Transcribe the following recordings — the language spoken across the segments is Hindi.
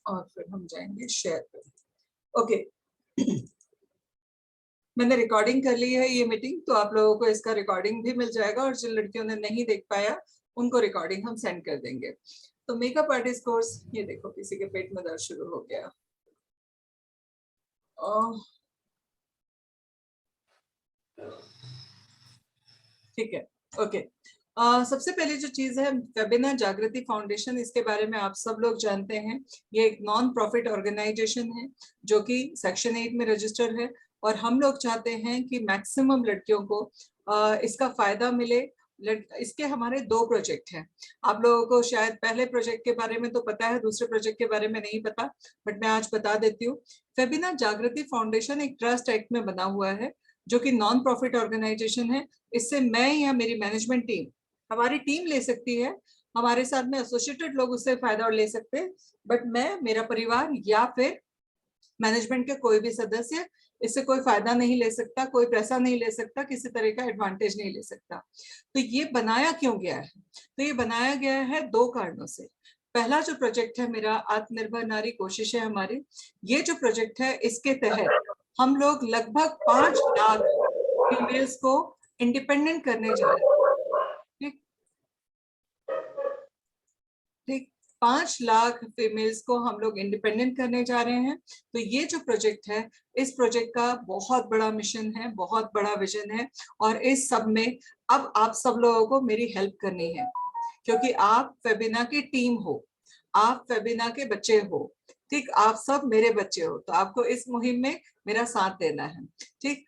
और फिर हम जाएंगे शेयर पे। ओके मैंने रिकॉर्डिंग कर ली है ये मीटिंग, तो आप लोगों को इसका रिकॉर्डिंग भी मिल जाएगा और जिन लड़कियों ने नहीं देख पाया उनको रिकॉर्डिंग हम सेंड कर देंगे। तो मेकअप आर्टिस्ट कोर्स, ये देखो किसी के पेट में दर्द शुरू हो गया। ठीक है, ओके। सबसे पहले जो चीज है वेबिनार जागृति फाउंडेशन, इसके बारे में आप सब लोग जानते हैं। ये एक नॉन प्रॉफिट ऑर्गेनाइजेशन है जो कि सेक्शन 8 में रजिस्टर है, और हम लोग चाहते हैं कि मैक्सिमम लड़कियों को इसका फायदा मिले। इसके हमारे 2 प्रोजेक्ट हैं। आप लोगों को शायद पहले प्रोजेक्ट के बारे में तो पता है, दूसरे प्रोजेक्ट के बारे में नहीं पता, बट मैं आज बता देती हूँ। वेबिनार जागृति फाउंडेशन एक ट्रस्ट एक्ट में बना हुआ है जो कि नॉन प्रॉफिट ऑर्गेनाइजेशन है। इससे मैं या मेरी मैनेजमेंट टीम, हमारी टीम ले सकती है, हमारे साथ में एसोसिएटेड लोग उससे फायदा ले सकते हैं, बट मैं, मेरा परिवार या फिर मैनेजमेंट के कोई भी सदस्य इससे कोई फायदा नहीं ले सकता, कोई पैसा नहीं ले सकता, किसी तरह का एडवांटेज नहीं ले सकता। तो ये बनाया क्यों गया है? तो ये बनाया गया है 2 कारणों से। पहला जो प्रोजेक्ट है मेरा, आत्मनिर्भर नारी कोशिश है हमारी, ये जो प्रोजेक्ट है इसके तहत हम लोग लगभग 5 लाख फीमेल्स को इंडिपेंडेंट करने जा रहे हैं। ठीक, 5 लाख फीमेल्स को हम लोग इंडिपेंडेंट करने जा रहे हैं। तो ये जो प्रोजेक्ट है, इस प्रोजेक्ट का बहुत बड़ा मिशन है, बहुत बड़ा विजन है, और इस सब में अब आप सब लोगों को मेरी हेल्प करनी है, क्योंकि आप फेबिना की टीम हो, आप फेबिना के बच्चे हो। ठीक, आप सब मेरे बच्चे हो, तो आपको इस मुहिम में मेरा साथ देना है। ठीक,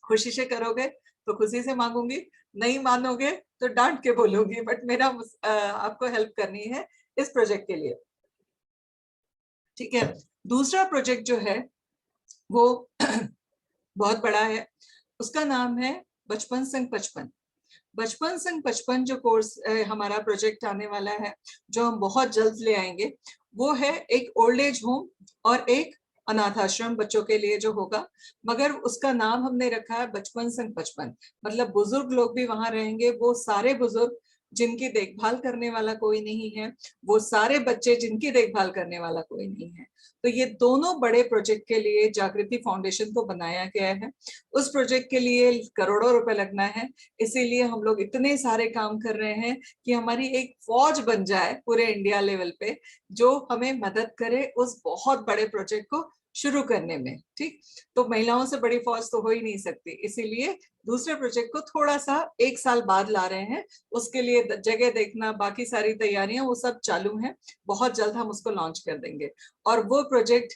खुशी से करोगे तो खुशी से मांगूंगी, नहीं मानोगे तो डांट के बोलूंगी, बट मेरा आपको हेल्प करनी है इस प्रोजेक्ट के लिए। ठीक है, दूसरा प्रोजेक्ट जो है वो बहुत बड़ा है, उसका नाम है बचपन संग 55। बचपन संग 55 जो कोर्स हमारा प्रोजेक्ट आने वाला है, जो हम बहुत जल्द ले आएंगे, वो है एक ओल्ड एज होम और एक अनाथ आश्रम बच्चों के लिए जो होगा, मगर उसका नाम हमने रखा है बचपन संग 55। मतलब बुजुर्ग लोग भी वहां रहेंगे, वो सारे बुजुर्ग जिनकी देखभाल करने वाला कोई नहीं है, वो सारे बच्चे जिनकी देखभाल करने वाला कोई नहीं है। तो ये दोनों बड़े प्रोजेक्ट के लिए जागृति फाउंडेशन को बनाया गया है। उस प्रोजेक्ट के लिए करोड़ों रुपए लगना है, इसीलिए हम लोग इतने सारे काम कर रहे हैं कि हमारी एक फौज बन जाए पूरे इंडिया लेवल पे, जो हमें मदद करे उस बहुत बड़े प्रोजेक्ट को शुरू करने में। ठीक, तो महिलाओं से बड़ी फौज तो हो ही नहीं सकती, इसीलिए दूसरे प्रोजेक्ट को थोड़ा सा 1 साल बाद ला रहे हैं। उसके लिए जगह देखना, बाकी सारी तैयारियां वो सब चालू हैं, बहुत जल्द हम उसको लॉन्च कर देंगे। और वो प्रोजेक्ट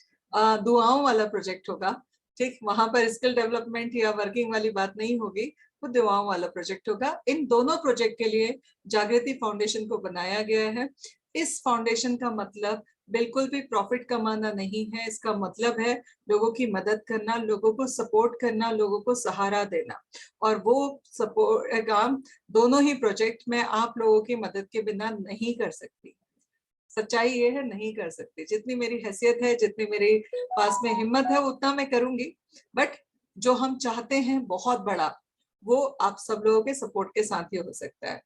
दुआओं वाला प्रोजेक्ट होगा। ठीक, वहां पर स्किल डेवलपमेंट या वर्किंग वाली बात नहीं होगी, वो दुआओं वाला प्रोजेक्ट होगा। इन दोनों प्रोजेक्ट के लिए जागृति फाउंडेशन को बनाया गया है। इस फाउंडेशन का मतलब बिल्कुल भी प्रॉफिट कमाना नहीं है, इसका मतलब है लोगों की मदद करना, लोगों को सपोर्ट करना, लोगों को सहारा देना। और वो सपोर्ट काम, दोनों ही प्रोजेक्ट में आप लोगों की मदद के बिना नहीं कर सकती। सच्चाई ये है, नहीं कर सकती। जितनी मेरी हैसियत है, जितनी मेरे पास में हिम्मत है, उतना मैं करूंगी, बट जो हम चाहते हैं बहुत बड़ा, वो आप सब लोगों के सपोर्ट के साथ ही हो सकता है।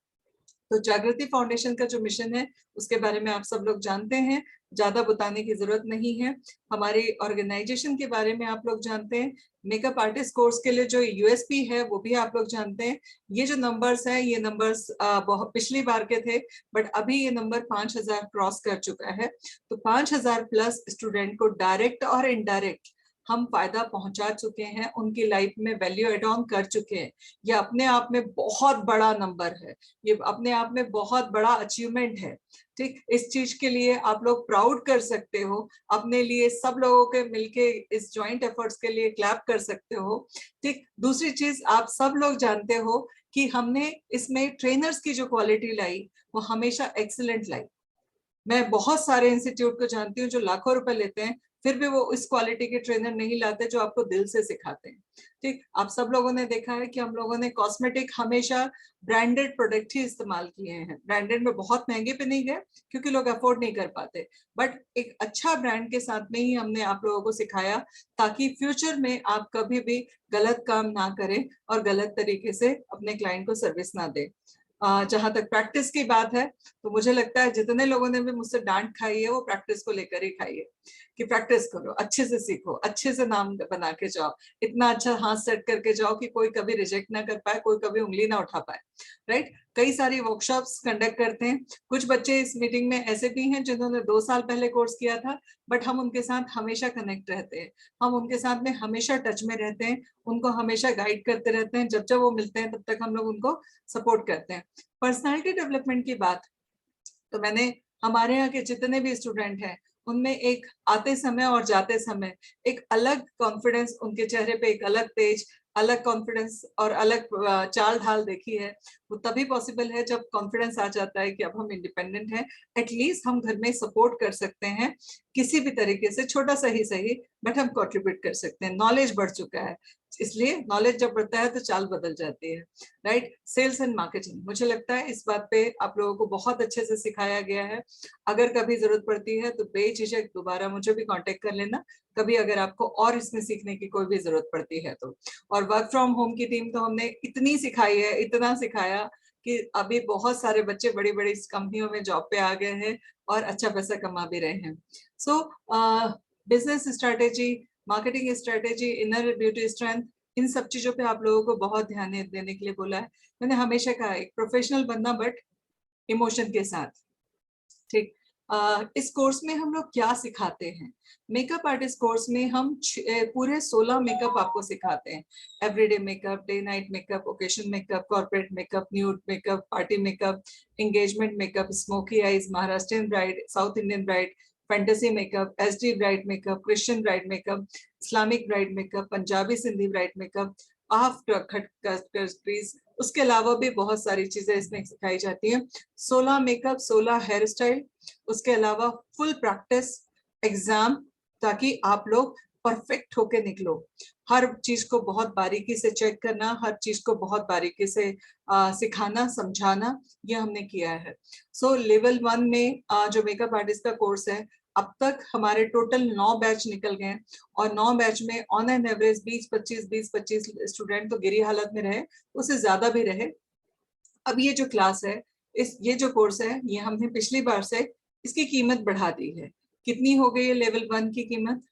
तो जागृति फाउंडेशन का जो मिशन है उसके बारे में आप सब लोग जानते हैं, ज्यादा बताने की जरूरत नहीं है। हमारी ऑर्गेनाइजेशन के बारे में आप लोग जानते हैं। मेकअप आर्टिस्ट कोर्स के लिए जो यूएसपी है वो भी आप लोग जानते हैं। ये जो नंबर्स है, ये नंबर्स बहुत पिछली बार के थे, बट अभी ये नंबर 5000 क्रॉस कर चुका है। तो 5000 प्लस स्टूडेंट को डायरेक्ट और इनडायरेक्ट हम फायदा पहुंचा चुके हैं, उनकी लाइफ में वैल्यू एड ऑन कर चुके हैं। ये अपने आप में बहुत बड़ा नंबर है, ये अपने आप में बहुत बड़ा अचीवमेंट है। ठीक, इस चीज के लिए आप लोग प्राउड कर सकते हो, अपने लिए सब लोगों के मिलके इस जॉइंट एफर्ट्स के लिए क्लैप कर सकते हो। ठीक, दूसरी चीज आप सब लोग जानते हो कि हमने इसमें ट्रेनर्स की जो क्वालिटी लाई वो हमेशा एक्सीलेंट लाई। मैं बहुत सारे इंस्टीट्यूट को जानती हूँ जो लाखों रुपए लेते हैं, फिर भी वो इस क्वालिटी के ट्रेनर नहीं लाते जो आपको दिल से सिखाते हैं। ठीक, आप सब लोगों ने देखा है कि हम लोगों ने कॉस्मेटिक हमेशा ब्रांडेड प्रोडक्ट ही इस्तेमाल किए हैं। ब्रांडेड में बहुत महंगे पे नहीं गए क्योंकि लोग अफोर्ड नहीं कर पाते, बट एक अच्छा ब्रांड के साथ में ही हमने आप लोगों को सिखाया, ताकि फ्यूचर में आप कभी भी गलत काम ना करें और गलत तरीके से अपने क्लाइंट को सर्विस ना दें। जहां तक प्रैक्टिस की बात है तो मुझे लगता है जितने लोगों ने भी मुझसे डांट खाई है वो प्रैक्टिस को लेकर ही खाई है, कि प्रैक्टिस करो, अच्छे से सीखो, अच्छे से नाम बना के जाओ, इतना अच्छा हाथ सेट करके जाओ कि कोई कभी रिजेक्ट ना कर पाए, कोई कभी उंगली ना उठा पाए, राइट। कई सारी वर्कशॉप्स कंडक्ट करते हैं। कुछ बच्चे इस मीटिंग में ऐसे भी हैं जिन्होंने 2 साल पहले कोर्स किया था, बट हम उनके साथ हमेशा कनेक्ट रहते हैं, हम उनके साथ में हमेशा टच में रहते हैं, उनको हमेशा गाइड करते रहते हैं, जब जब वो मिलते हैं तब तक हम लोग उनको सपोर्ट करते हैं। पर्सनालिटी डेवलपमेंट की बात, तो मैंने हमारे यहाँ के जितने भी स्टूडेंट हैं उनमें एक आते समय और जाते समय एक अलग कॉन्फिडेंस, उनके चेहरे पे एक अलग तेज, अलग कॉन्फिडेंस और अलग चाल ढाल देखी है। वो तभी पॉसिबल है जब कॉन्फिडेंस आ जाता है कि अब हम इंडिपेंडेंट हैं, एटलीस्ट हम घर में सपोर्ट कर सकते हैं किसी भी तरीके से, छोटा सा ही सही, बट हम कंट्रीब्यूट कर सकते हैं। नॉलेज बढ़ चुका है, इसलिए नॉलेज जब बढ़ता है तो चाल बदल जाती है, राइट। सेल्स एंड मार्केटिंग, मुझे लगता है इस बात पे आप लोगों को बहुत अच्छे से सिखाया गया है। अगर कभी जरूरत पड़ती है तो बेझिझक दोबारा मुझे भी कांटेक्ट कर लेना, कभी अगर आपको और इसमें सीखने की कोई भी जरूरत पड़ती है तो। और वर्क फ्रॉम होम की टीम तो हमने इतनी सिखाई है, इतना सिखाया कि अभी बहुत सारे बच्चे बड़ी बड़ी कंपनियों में जॉब पे आ गए हैं और अच्छा पैसा कमा भी रहे हैं। So business strategy, marketing strategy, inner beauty strength, इन सब चीजों पे आप लोगों को बहुत ध्यान देने के लिए बोला है। मैंने हमेशा कहा एक प्रोफेशनल बनना बट इमोशन के साथ, ठीक। इस कोर्स में हम लोग क्या सिखाते हैं? मेकअप आर्टिस्ट कोर्स में हम पूरे 16 मेकअप आपको सिखाते हैं। Everyday makeup, day night makeup, occasion makeup, corporate makeup, nude makeup, party makeup, engagement makeup, smoky eyes, Maharashtrian bride, south Indian bride, fantasy makeup, SD bride makeup, Christian bride makeup, Islamic bride makeup, Punjabi Sindhi bride makeup, उसके अलावा भी बहुत सारी चीजें इसमें सिखाई जाती हैं। 16 मेकअप, 16 हेयर स्टाइल, उसके अलावा फुल प्रैक्टिस, एग्जाम, ताकि आप लोग परफेक्ट होके निकलो। हर चीज को बहुत बारीकी से चेक करना, हर चीज को बहुत बारीकी से सिखाना, समझाना, ये हमने किया है। सो लेवल 1 में जो मेकअप आर्टिस्ट का कोर्स है, अब तक हमारे टोटल 9 बैच निकल गए, और 9 बैच में ऑन एन एवरेज 20-25 स्टूडेंट तो गिरी हालत में रहे, उससे ज्यादा भी रहे। अब ये जो क्लास है, ये जो कोर्स है, ये हमने पिछली बार से इसकी कीमत बढ़ा दी है। कितनी हो गई है लेवल 1 की कीमत?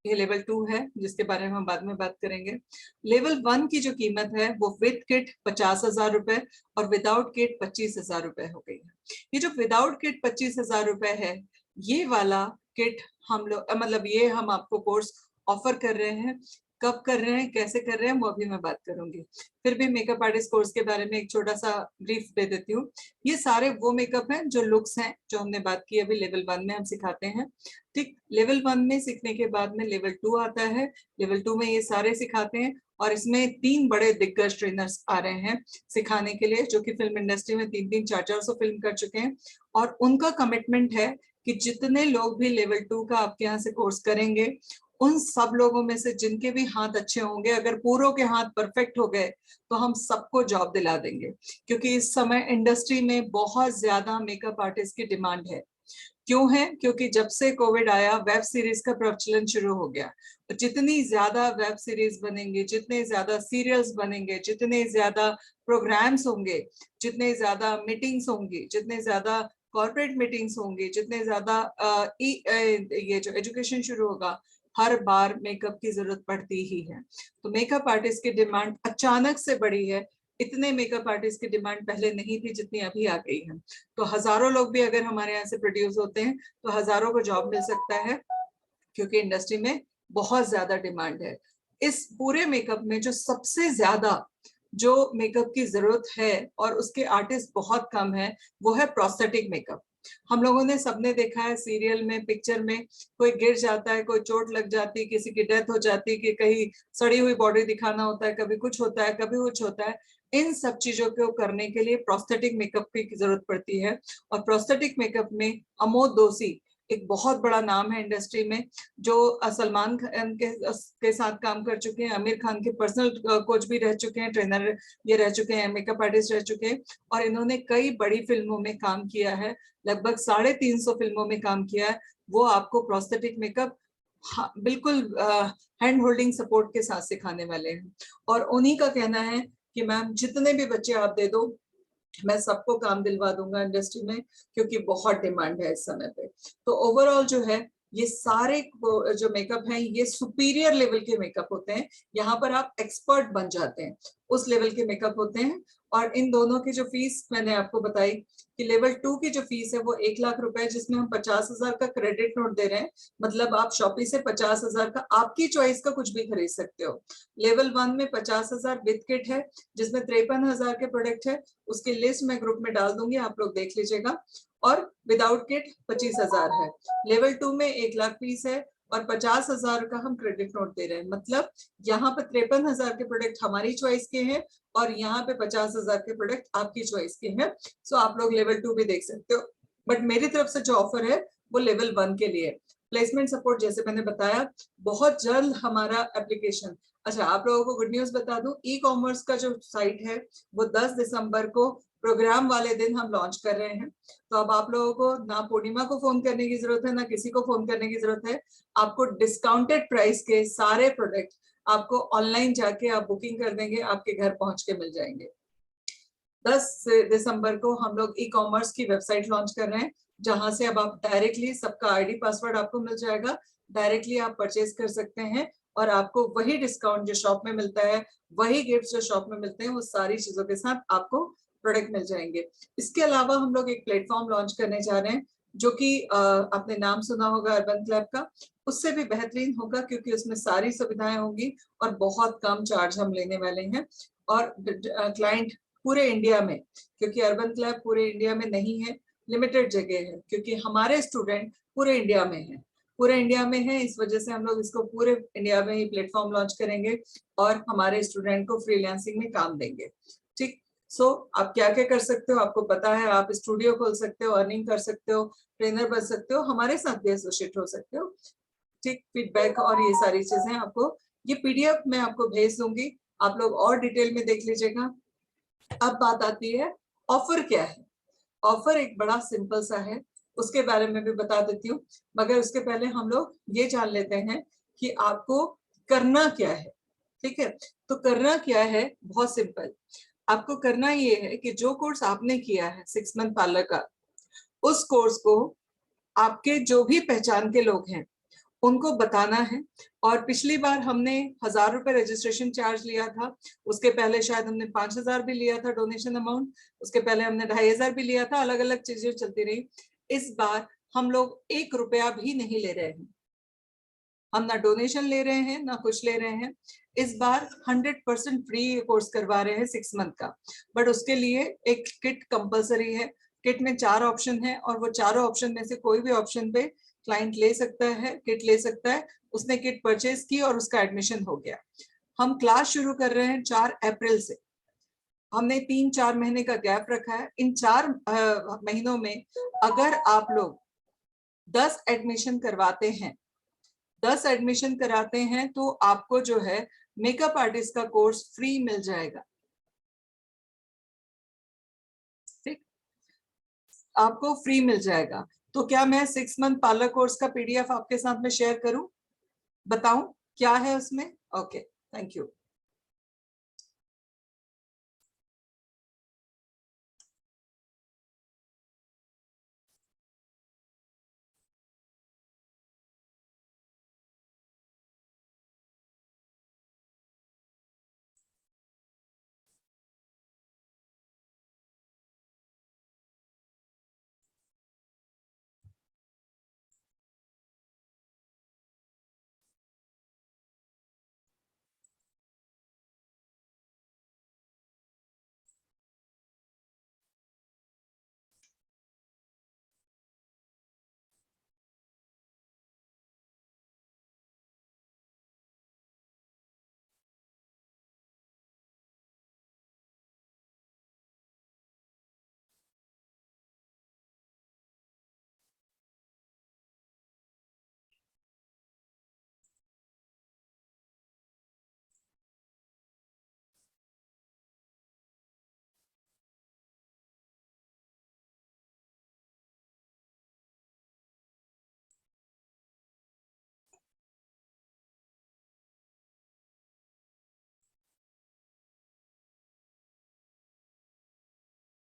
ये लेवल 2 है जिसके बारे में हम बाद में बात करेंगे। लेवल 1 की जो कीमत है वो विद किट 50,000 रुपए और विदाउट किट 25,000 रुपए हो गई है। ये जो विदाउट किट 25,000 रुपए है, ये वाला किट हम लोग, मतलब ये हम आपको कोर्स ऑफर कर रहे हैं। कब कर रहे हैं, कैसे कर रहे हैं, वो अभी मैं बात करूंगी। फिर भी मेकअप आर्टिस्ट कोर्स के बारे में एक छोटा सा ब्रीफ दे देती हूँ। ये सारे वो मेकअप हैं जो लुक्स हैं, जो हमने बात की अभी लेवल 1 में हम सिखाते हैं, ठीक। लेवल 1 में सीखने के बाद में लेवल 2 आता है। लेवल 2 में ये सारे सिखाते हैं, और इसमें 3 बड़े दिग्गज ट्रेनर्स आ रहे हैं सिखाने के लिए, जो कि फिल्म इंडस्ट्री में 300, 400 फिल्म कर चुके हैं। और उनका कमिटमेंट है कि जितने लोग भी लेवल 2 का आपके यहाँ से कोर्स करेंगे, उन सब लोगों में से जिनके भी हाथ अच्छे होंगे, अगर पूरों के हाथ परफेक्ट हो गए, तो हम सबको जॉब दिला देंगे। क्योंकि इस समय इंडस्ट्री में बहुत ज्यादा मेकअप आर्टिस्ट की डिमांड है। क्यों है? क्योंकि जब से कोविड आया, वेब सीरीज का प्रचलन शुरू हो गया। जितनी ज्यादा वेब सीरीज बनेंगे, जितने ज्यादा सीरियल्स बनेंगे, जितने ज्यादा प्रोग्राम्स होंगे, जितने ज्यादा मीटिंग्स होंगी, जितने ज्यादा कॉर्पोरेट मीटिंग्स होंगी, जितने ज्यादा ये जो एजुकेशन शुरू होगा, हर बार मेकअप की जरूरत पड़ती ही है। तो मेकअप आर्टिस्ट की डिमांड अचानक से बढ़ी है। इतने मेकअप आर्टिस्ट की डिमांड पहले नहीं थी जितनी अभी आ गई है। तो हजारों लोग भी अगर हमारे यहाँ से प्रोड्यूस होते हैं तो हजारों को जॉब मिल सकता है, क्योंकि इंडस्ट्री में बहुत ज्यादा डिमांड है। इस पूरे मेकअप में जो सबसे ज्यादा जो मेकअप की जरूरत है और उसके आर्टिस्ट बहुत कम है, वो है प्रोस्थेटिक मेकअप। हम लोगों ने सबने देखा है सीरियल में, पिक्चर में, कोई गिर जाता है, कोई चोट लग जाती, किसी की डेथ हो जाती, कि कहीं सड़ी हुई बॉडी दिखाना होता है, कभी कुछ होता है, कभी कुछ होता है। इन सब चीजों को करने के लिए प्रोस्थेटिक मेकअप की जरूरत पड़ती है। और प्रोस्थेटिक मेकअप में अमोद दोषी एक बहुत बड़ा नाम है इंडस्ट्री में, जो सलमान खान के साथ काम कर चुके हैं, आमिर खान के पर्सनल कोच भी रह चुके हैं, ट्रेनर ये रह चुके हैं, मेकअप आर्टिस्ट रह चुके हैं, और इन्होंने कई बड़ी फिल्मों में काम किया है, लगभग 350 फिल्मों में काम किया है। वो आपको प्रोस्थेटिक मेकअप बिल्कुल हैंड होल्डिंग सपोर्ट के साथ सिखाने वाले हैं। और उन्हीं का कहना है कि मैम जितने भी बच्चे आप दे दो, मैं सबको काम दिलवा दूंगा इंडस्ट्री में, क्योंकि बहुत डिमांड है इस समय पे। तो ओवरऑल जो है ये सारे जो मेकअप हैं ये सुपीरियर लेवल के मेकअप होते हैं, यहाँ पर आप एक्सपर्ट बन जाते हैं, उस लेवल के मेकअप होते हैं। और इन दोनों की जो फीस मैंने आपको बताई कि लेवल 2 की जो फीस है वो 1 लाख रुपए, जिसमें हम 50,000 का क्रेडिट नोट दे रहे हैं, मतलब आप शॉपी से 50,000 का आपकी चॉइस का कुछ भी खरीद सकते हो। लेवल 1 में 50,000 विद किट है, जिसमें 53,000 के प्रोडक्ट है, उसकी लिस्ट मैं ग्रुप में डाल दूंगी, आप लोग देख लीजिएगा। और विदाउट किट 25,000 है। लेवल 2 में 1 लाख फीस है और 50,000 का हम क्रेडिट नोट दे रहे हैं, मतलब यहाँ पे 53,000 के प्रोडक्ट हमारी चॉइस के हैं और यहाँ पे 50,000 के प्रोडक्ट आपकी चॉइस के हैं। सो आप लोग लेवल 2 भी देख सकते हो, बट मेरी तरफ से जो ऑफर है वो लेवल 1 के लिए। प्लेसमेंट सपोर्ट जैसे मैंने बताया, बहुत जल्द हमारा एप्लीकेशन। अच्छा, आप लोगों को गुड न्यूज बता दूं, ई कॉमर्स का जो साइट है वो 10 दिसंबर को प्रोग्राम वाले दिन हम लॉन्च कर रहे हैं। तो अब आप लोगों को ना पूर्णिमा को फोन करने की जरूरत है, ना किसी को फोन करने की जरूरत है। आपको डिस्काउंटेड प्राइस के सारे प्रोडक्ट आपको ऑनलाइन जाके आप बुकिंग कर देंगे, आपके घर पहुंच के मिल जाएंगे। 10 दिसंबर को हम लोग ई कॉमर्स की वेबसाइट लॉन्च कर रहे हैं, जहां से अब आप डायरेक्टली सबका आईडी पासवर्ड आपको मिल जाएगा, डायरेक्टली आप परचेज कर सकते हैं और आपको वही डिस्काउंट जो शॉप में मिलता है, वही गिफ्ट जो शॉप में मिलते हैं, वो सारी चीजों के साथ आपको प्रोडक्ट मिल जाएंगे। इसके अलावा हम लोग एक प्लेटफॉर्म लॉन्च करने जा रहे हैं, जो कि आपने नाम सुना होगा अर्बन क्लैब का, उससे भी बेहतरीन होगा, क्योंकि उसमें सारी सुविधाएं होंगी और बहुत कम चार्ज हम लेने वाले हैं। और क्लाइंट पूरे इंडिया में, क्योंकि अर्बन क्लब पूरे इंडिया में नहीं है, लिमिटेड जगह है, क्योंकि हमारे स्टूडेंट पूरे इंडिया में हैं, पूरे इंडिया में है, इस वजह से हम लोग इसको पूरे इंडिया में ही प्लेटफॉर्म लॉन्च करेंगे और हमारे स्टूडेंट को फ्रीलांसिंग में काम देंगे। ठीक। सो आप क्या क्या कर सकते हो आपको पता है, आप स्टूडियो खोल सकते हो, अर्निंग कर सकते हो, ट्रेनर बन सकते हो, हमारे साथ भी एसोसिएट हो सकते हो। ठीक, फीडबैक और ये सारी चीजें आपको, ये पीडीएफ मैं आपको भेज दूंगी, आप लोग और डिटेल में देख लीजिएगा। अब बात आती है ऑफर क्या है। ऑफर एक बड़ा सिंपल सा है, उसके बारे में भी बता देती हूँ, मगर उसके पहले हम लोग ये जान लेते हैं कि आपको करना क्या है। ठीक है, तो करना क्या है, बहुत सिंपल। आपको करना ये है कि जो कोर्स आपने किया है 6 मंथ पार्लर का, उस कोर्स को आपके जो भी पहचान के लोग हैं उनको बताना है। और पिछली बार हमने 1,000 रुपए रजिस्ट्रेशन चार्ज लिया था, उसके पहले शायद हमने 5,000 भी लिया था डोनेशन अमाउंट, उसके पहले हमने 2,500 भी लिया था, अलग अलग चीजें चलती रही। इस बार हम लोग 1 रुपया भी नहीं ले रहे हैं, हम ना डोनेशन ले रहे हैं ना कुछ ले रहे हैं। इस बार 100% फ्री कोर्स करवा रहे हैं 6 मंथ का, बट उसके लिए एक किट कंपलसरी है। किट में 4 ऑप्शन है और वो चारों ऑप्शन में से कोई भी ऑप्शन पे क्लाइंट ले सकता है, किट ले सकता है। उसने किट परचेज की और उसका एडमिशन हो गया। हम क्लास शुरू कर रहे हैं 4 अप्रैल से। हमने 3-4 महीने का गैप रखा है। इन 4 महीनों में अगर आप लोग 10 एडमिशन करवाते हैं, 10 एडमिशन कराते हैं, तो आपको जो है मेकअप आर्टिस्ट का कोर्स फ्री मिल जाएगा। ठीक, आपको फ्री मिल जाएगा। तो क्या मैं 6 मंथ पार्लर कोर्स का पीडीएफ आपके साथ में शेयर करूं, बताऊं क्या है उसमें? Okay, thank you.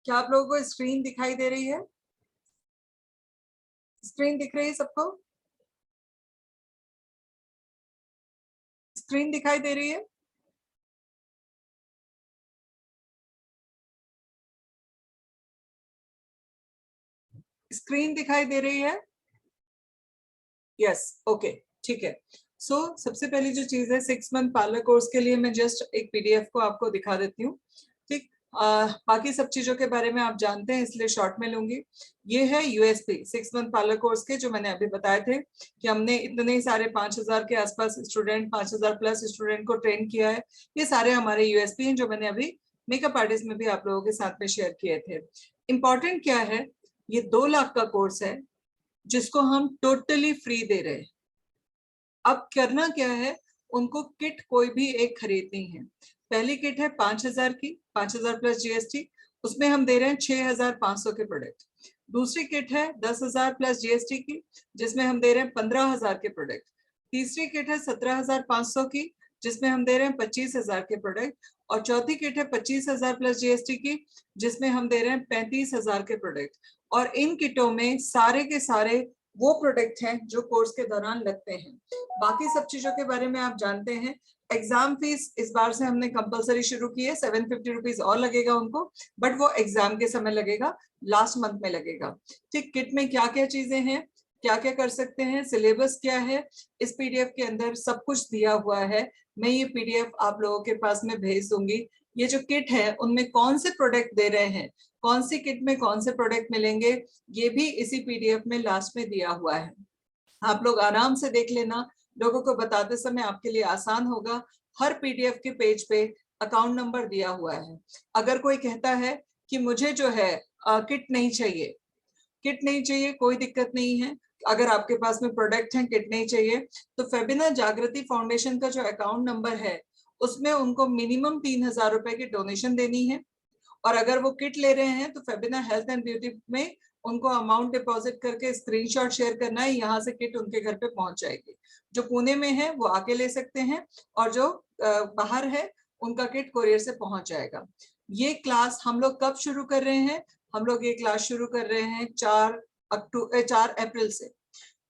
क्या आप लोगों को स्क्रीन दिखाई दे रही है? स्क्रीन दिख रही है सबको? स्क्रीन दिखाई दे रही है? स्क्रीन दिखाई दे रही है? यस, ओके, ठीक है। सो सबसे पहली जो चीज है, 6 मंथ पार्लर कोर्स के लिए मैं जस्ट एक पीडीएफ को आपको दिखा देती हूँ। ठीक, बाकी सब चीजों के बारे में आप जानते हैं, इसलिए शॉर्ट में लूंगी। ये है यूएसपी 6 मंथ पार्लर कोर्स के, जो मैंने अभी बताए थे कि हमने इतने सारे 5,000 के आसपास स्टूडेंट, 5,000 प्लस स्टूडेंट को ट्रेन किया है। ये सारे हमारे यूएसपी हैं, जो मैंने अभी मेकअप आर्टिस्ट में भी आप लोगों के साथ में शेयर किए थे। इंपॉर्टेंट क्या है, ये 2 लाख का कोर्स है जिसको हम टोटली फ्री दे रहे हैं। अब करना क्या है, उनको किट कोई भी एक खरीदनी है। पहली किट है 5,000 की, 5,000 प्लस जीएसटी, उसमें हम दे रहे हैं 6,500 के प्रोडक्ट। दूसरी किट है 10,000 प्लस जीएसटी की, जिसमें हम दे रहे हैं 15,000 के प्रोडक्ट। तीसरी किट है 17,500 की, जिसमें हम दे रहे हैं 25,000 के प्रोडक्ट। और चौथी किट है 25,000 प्लस जीएसटी की, जिसमें हम दे रहे हैं 35,000 के प्रोडक्ट। और इन किटों में सारे के सारे वो प्रोडक्ट हैं जो कोर्स के दौरान लगते हैं। बाकी सब चीजों के बारे में आप जानते हैं। एग्जाम फीस इस बार से हमने कंपलसरी शुरू की है, 750 रुपीज और लगेगा उनको, बट वो एग्जाम के समय लगेगा, लास्ट मंथ में लगेगा। ठीक, किट में क्या क्या चीजें हैं, क्या क्या कर सकते हैं, सिलेबस क्या है, इस पीडीएफ के अंदर सब कुछ दिया हुआ है। मैं ये पीडीएफ आप लोगों के पास में भेज दूंगी। ये जो किट है उनमें कौन से प्रोडक्ट दे रहे हैं, कौन सी किट में कौन से प्रोडक्ट मिलेंगे, ये भी इसी पीडीएफ में लास्ट में दिया हुआ है। आप लोग आराम से देख लेना, लोगों को बताते समय आपके लिए आसान होगा। हर पीडीएफ के पेज पे अकाउंट नंबर दिया हुआ है। अगर कोई कहता है कि मुझे जो है किट नहीं चाहिए, किट नहीं चाहिए, कोई दिक्कत नहीं है। अगर आपके पास में प्रोडक्ट हैं, किट नहीं चाहिए, तो फेबिना जागृति फाउंडेशन का जो अकाउंट नंबर है उसमें उनको मिनिमम 3,000 रुपए की डोनेशन देनी है। और अगर वो किट ले रहे हैं तो फेबिना हेल्थ एंड ब्यूटी में उनको अमाउंट डिपॉजिट करके स्क्रीनशॉट शेयर करना है, यहाँ से किट उनके घर पे पहुंच जाएगी। जो पुणे में है वो आके ले सकते हैं, और जो बाहर है उनका किट कोरियर से पहुंच जाएगा। ये क्लास हम लोग कब शुरू कर रहे हैं, हम लोग ये क्लास शुरू कर रहे हैं 4 अप्रैल से।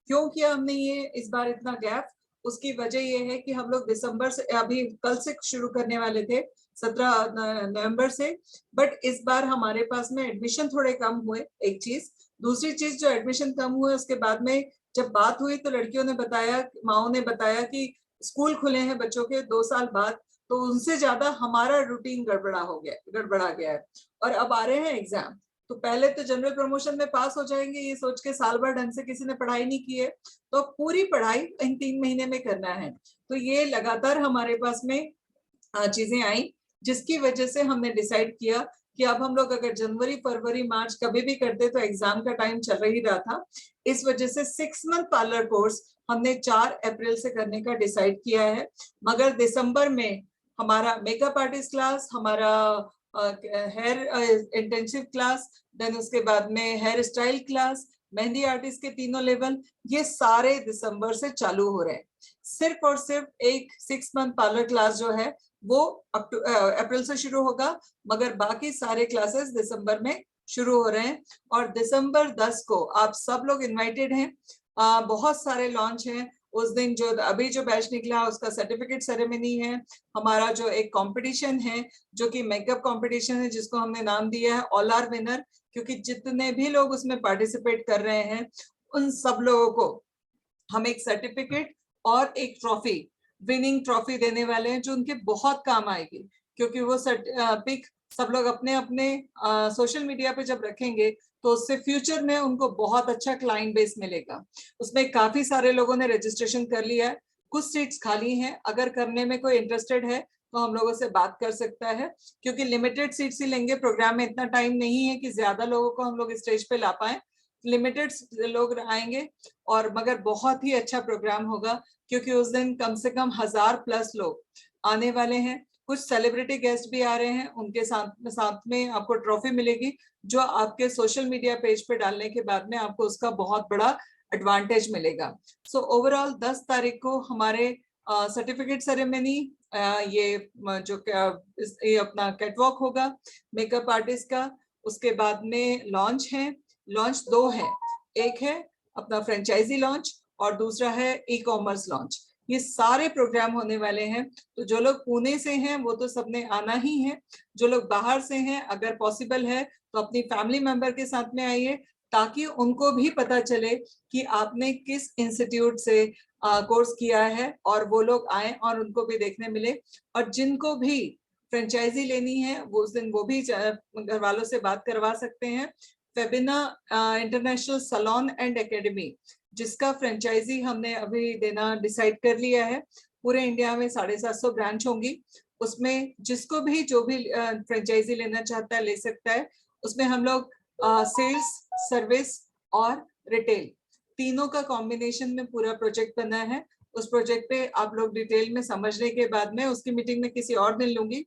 क्यों किया हमने ये इस बार इतना गैप, उसकी वजह ये है कि हम लोग दिसंबर से, अभी कल से शुरू करने वाले थे 17 नवंबर से, बट इस बार हमारे पास में एडमिशन थोड़े कम हुए। एक चीज, दूसरी चीज, जो एडमिशन कम हुए उसके बाद में जब बात हुई तो लड़कियों ने बताया, माओ ने बताया कि स्कूल खुले हैं बच्चों के 2 साल बाद, तो उनसे ज्यादा हमारा रूटीन गड़बड़ा गया है। और अब आ रहे हैं एग्जाम, तो पहले तो जनरल प्रमोशन में पास हो जाएंगे ये सोच के, साल भर ढंग से किसी ने पढ़ाई नहीं की है, तो पूरी पढ़ाई इन 3 महीने में करना है। तो ये लगातार हमारे पास में चीजें आई, जिसकी वजह से हमने डिसाइड किया कि अब हम लोग अगर जनवरी फरवरी मार्च कभी भी करते तो एग्जाम का टाइम चल ही रहा था। इस वजह से 6 मंथ पार्लर कोर्स हमने 4 अप्रैल से करने का डिसाइड किया है। मगर दिसंबर में हमारा मेकअप आर्टिस्ट क्लास, हमारा हेयर इंटेंसिव क्लास, देन उसके बाद में hair style class, mehndi artist के तीनों लेवल, ये सारे दिसंबर से चालू हो रहे हैं। सिर्फ और सिर्फ एक 6 मंथ पार्लर क्लास जो है वो अप्रैल से शुरू होगा, मगर बाकी सारे क्लासेस दिसंबर में शुरू हो रहे हैं। और दिसंबर 10 को आप सब लोग इनवाइटेड हैं। बहुत सारे लॉन्च हैं उस दिन। जो अभी जो बैच निकला उसका सर्टिफिकेट सेरेमनी है, हमारा जो एक कंपटीशन है जो कि मेकअप कंपटीशन है, जिसको हमने नाम दिया है ऑल आर विनर, क्योंकि जितने भी लोग उसमें पार्टिसिपेट कर रहे हैं उन सब लोगों को हम एक सर्टिफिकेट और एक ट्रॉफी, विनिंग ट्रॉफी देने वाले हैं, जो उनके बहुत काम आएगी। क्योंकि वो पिक सब लोग अपने अपने सोशल मीडिया पे जब रखेंगे तो उससे फ्यूचर में उनको बहुत अच्छा क्लाइंट बेस मिलेगा। उसमें काफी सारे लोगों ने रजिस्ट्रेशन कर लिया है, कुछ सीट्स खाली हैं। अगर करने में कोई इंटरेस्टेड है तो हम लोगों से बात कर सकता है, क्योंकि लिमिटेड सीट्स ही लेंगे। प्रोग्राम में इतना टाइम नहीं है कि ज्यादा लोगों को हम लोग स्टेज पे ला पाए, लिमिटेड लोग आएंगे। और मगर बहुत ही अच्छा प्रोग्राम होगा, क्योंकि उस दिन कम से कम 1,000+ लोग आने वाले हैं। कुछ सेलिब्रिटी गेस्ट भी आ रहे हैं, उनके साथ में आपको ट्रॉफी मिलेगी, जो आपके सोशल मीडिया पेज पे डालने के बाद में आपको उसका बहुत बड़ा एडवांटेज मिलेगा। सो ओवरऑल 10 तारीख को हमारे सर्टिफिकेट सेरेमनी, ये जो ये अपना कैटवॉक होगा मेकअप आर्टिस्ट का, उसके बाद में लॉन्च है, लॉन्च 2 है, एक है अपना फ्रेंचाइजी लॉन्च और दूसरा है ई कॉमर्स लॉन्च। ये सारे प्रोग्राम होने वाले हैं। तो जो लोग पुणे से हैं वो तो सबने आना ही है, जो लोग बाहर से हैं अगर पॉसिबल है तो अपनी फैमिली मेंबर के साथ में आइए, ताकि उनको भी पता चले कि आपने किस इंस्टीट्यूट से कोर्स किया है, और वो लोग आए और उनको भी देखने मिले। और जिनको भी फ्रेंचाइजी लेनी है वो उस दिन वो भी घर वालों से बात करवा सकते हैं। फेबिना इंटरनेशनल सैलून एंड एकेडमी, जिसका फ्रेंचाइजी हमने अभी देना डिसाइड कर लिया है। पूरे इंडिया में 750 ब्रांच होंगी, उसमें जिसको भी जो भी फ्रेंचाइजी लेना चाहता है ले सकता है। उसमें हम लोग सेल्स, सर्विस और रिटेल तीनों का कॉम्बिनेशन में पूरा प्रोजेक्ट बना है। उस प्रोजेक्ट पे आप लोग डिटेल में समझने के बाद में उसकी मीटिंग में किसी और दिन लूंगी,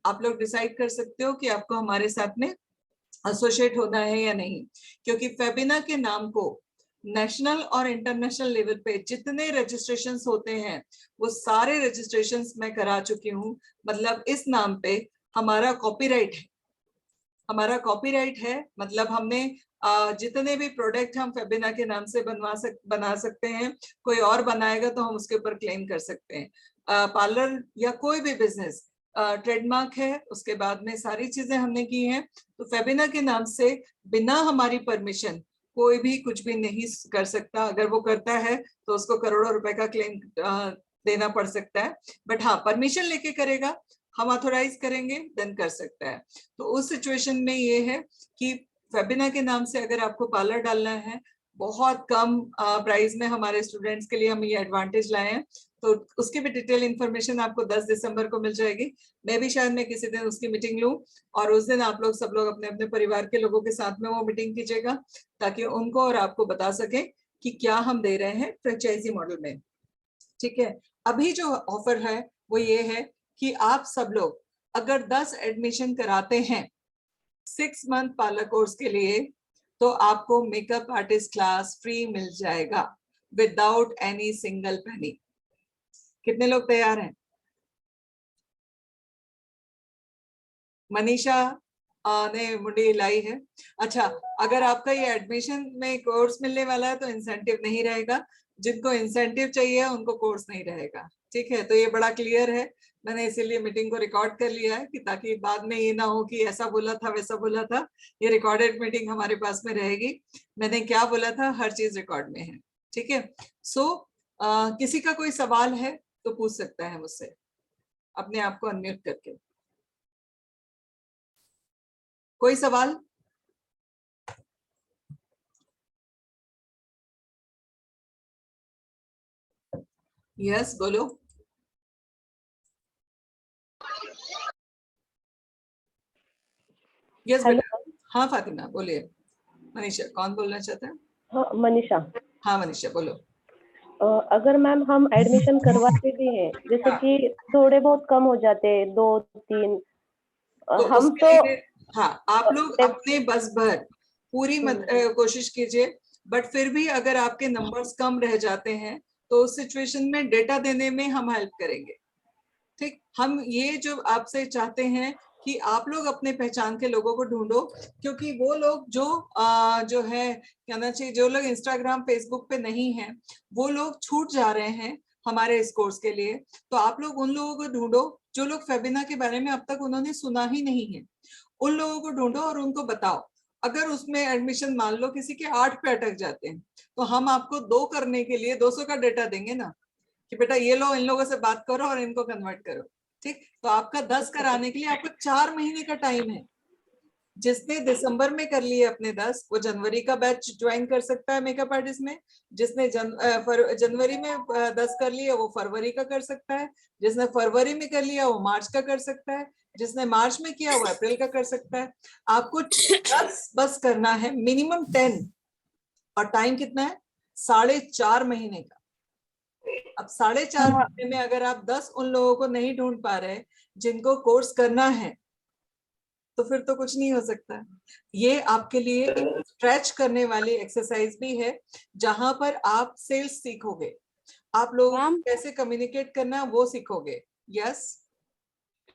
आप लोग डिसाइड कर सकते हो कि आपको हमारे साथ में एसोसिएट होना है या नहीं। क्योंकि फेबिना के नाम को नेशनल और इंटरनेशनल लेवल पे जितने रजिस्ट्रेशंस होते हैं वो सारे रजिस्ट्रेशंस मैं करा चुकी हूँ। मतलब इस नाम पे हमारा कॉपीराइट है, हमारा कॉपीराइट है। मतलब हमने जितने भी प्रोडक्ट हम फेबिना के नाम से बना सकते हैं, कोई और बनाएगा तो हम उसके ऊपर क्लेम कर सकते हैं। पार्लर या कोई भी बिजनेस ट्रेडमार्क है, उसके बाद में सारी चीजें हमने की हैं। तो फेबिना के नाम से बिना हमारी परमिशन कोई भी कुछ भी नहीं कर सकता। अगर वो करता है तो उसको करोड़ों रुपए का क्लेम देना पड़ सकता है। बट हाँ, परमिशन लेके करेगा, हम ऑथोराइज करेंगे देन कर सकता है। तो उस सिचुएशन में ये है कि फेबिना के नाम से अगर आपको पार्लर डालना है, बहुत कम प्राइस में हमारे स्टूडेंट्स के लिए हम ये एडवांटेज लाए हैं। तो उसकी भी डिटेल इन्फॉर्मेशन आपको 10 दिसंबर को मिल जाएगी। मैं भी शायद मैं किसी दिन उसकी मीटिंग लूं, और उस दिन आप लोग सब लोग अपने अपने परिवार के लोगों के साथ में वो मीटिंग कीजिएगा, ताकि उनको और आपको बता सकें कि क्या हम दे रहे हैं फ्रेंचाइजी मॉडल में। ठीक है, अभी जो ऑफर है वो ये है कि आप सब लोग अगर 10 एडमिशन कराते हैं 6 मंथ पार्लर कोर्स के लिए, तो आपको मेकअप आर्टिस्ट क्लास फ्री मिल जाएगा विदाउट एनी सिंगल पेनी। कितने लोग तैयार हैं? मनीषा ने मुंडी लाई है। अच्छा, अगर आपका ये एडमिशन में कोर्स मिलने वाला है तो इंसेंटिव नहीं रहेगा, जिनको इंसेंटिव चाहिए उनको कोर्स नहीं रहेगा। ठीक है, तो ये बड़ा क्लियर है। मैंने इसीलिए मीटिंग को रिकॉर्ड कर लिया है कि ताकि बाद में ये ना हो कि ऐसा बोला था वैसा बोला था। ये रिकॉर्डेड मीटिंग हमारे पास में रहेगी, मैंने क्या बोला था हर चीज रिकॉर्ड में है। ठीक है, सो किसी का कोई सवाल है तो पूछ सकता है मुझसे, अपने आप को अनम्यूट करके। कोई सवाल? यस, बोलो। यस बेटा। हाँ फातिमा बोलिए। मनीषा, कौन बोलना चाहता है? हाँ मनीषा। हाँ मनीषा बोलो। अगर मैम हम एडमिशन करवाते भी हैं, जैसे हाँ, कि थोड़े बहुत कम हो जाते हैं 2-3, तो हम उसके तो लिए हाँ, आप लोग अपने बस भर पूरी कोशिश कीजिए। बट फिर भी अगर आपके नंबर्स कम रह जाते हैं तो उस सिचुएशन में डेटा देने में हम हेल्प करेंगे। ठीक, हम ये जो आपसे चाहते हैं कि आप लोग अपने पहचान के लोगों को ढूंढो, क्योंकि वो लोग जो है कहना चाहिए, जो लोग इंस्टाग्राम फेसबुक पे नहीं हैं वो लोग छूट जा रहे हैं हमारे इस कोर्स के लिए। तो आप लोग उन लोगों को ढूंढो जो लोग फेबिना के बारे में अब तक उन्होंने सुना ही नहीं है, उन लोगों को ढूंढो और उनको बताओ। अगर उसमें एडमिशन मान लो किसी के 8 पे अटक जाते हैं, तो हम आपको 2 करने के लिए 200 का डेटा देंगे ना, कि बेटा ये लो, इन लोगों से बात करो और इनको कन्वर्ट करो। ठीक, तो आपका 10 कराने के लिए आपको 4 महीने का टाइम है। जिसने दिसंबर में कर लिए अपने 10, वो जनवरी का बैच ज्वाइन कर सकता है मेकअप आर्टिस्ट में। जिसने जनवरी में 10 कर लिया वो फरवरी का कर सकता है, जिसने फरवरी में कर लिया वो मार्च का कर सकता है, जिसने मार्च में किया वो अप्रैल का कर सकता है। आपको 10 बस करना है, मिनिमम 10। और टाइम कितना है? 4.5 महीने का। अब 4.5 महीने में अगर आप 10 उन लोगों को नहीं ढूंढ पा रहे जिनको कोर्स करना है, तो फिर तो कुछ नहीं हो सकता। ये आपके लिए एक स्ट्रेच करने वाली एक्सरसाइज भी है, जहां पर आप सेल्स सीखोगे, आप लोगों को कैसे कम्युनिकेट करना वो सीखोगे। Yes,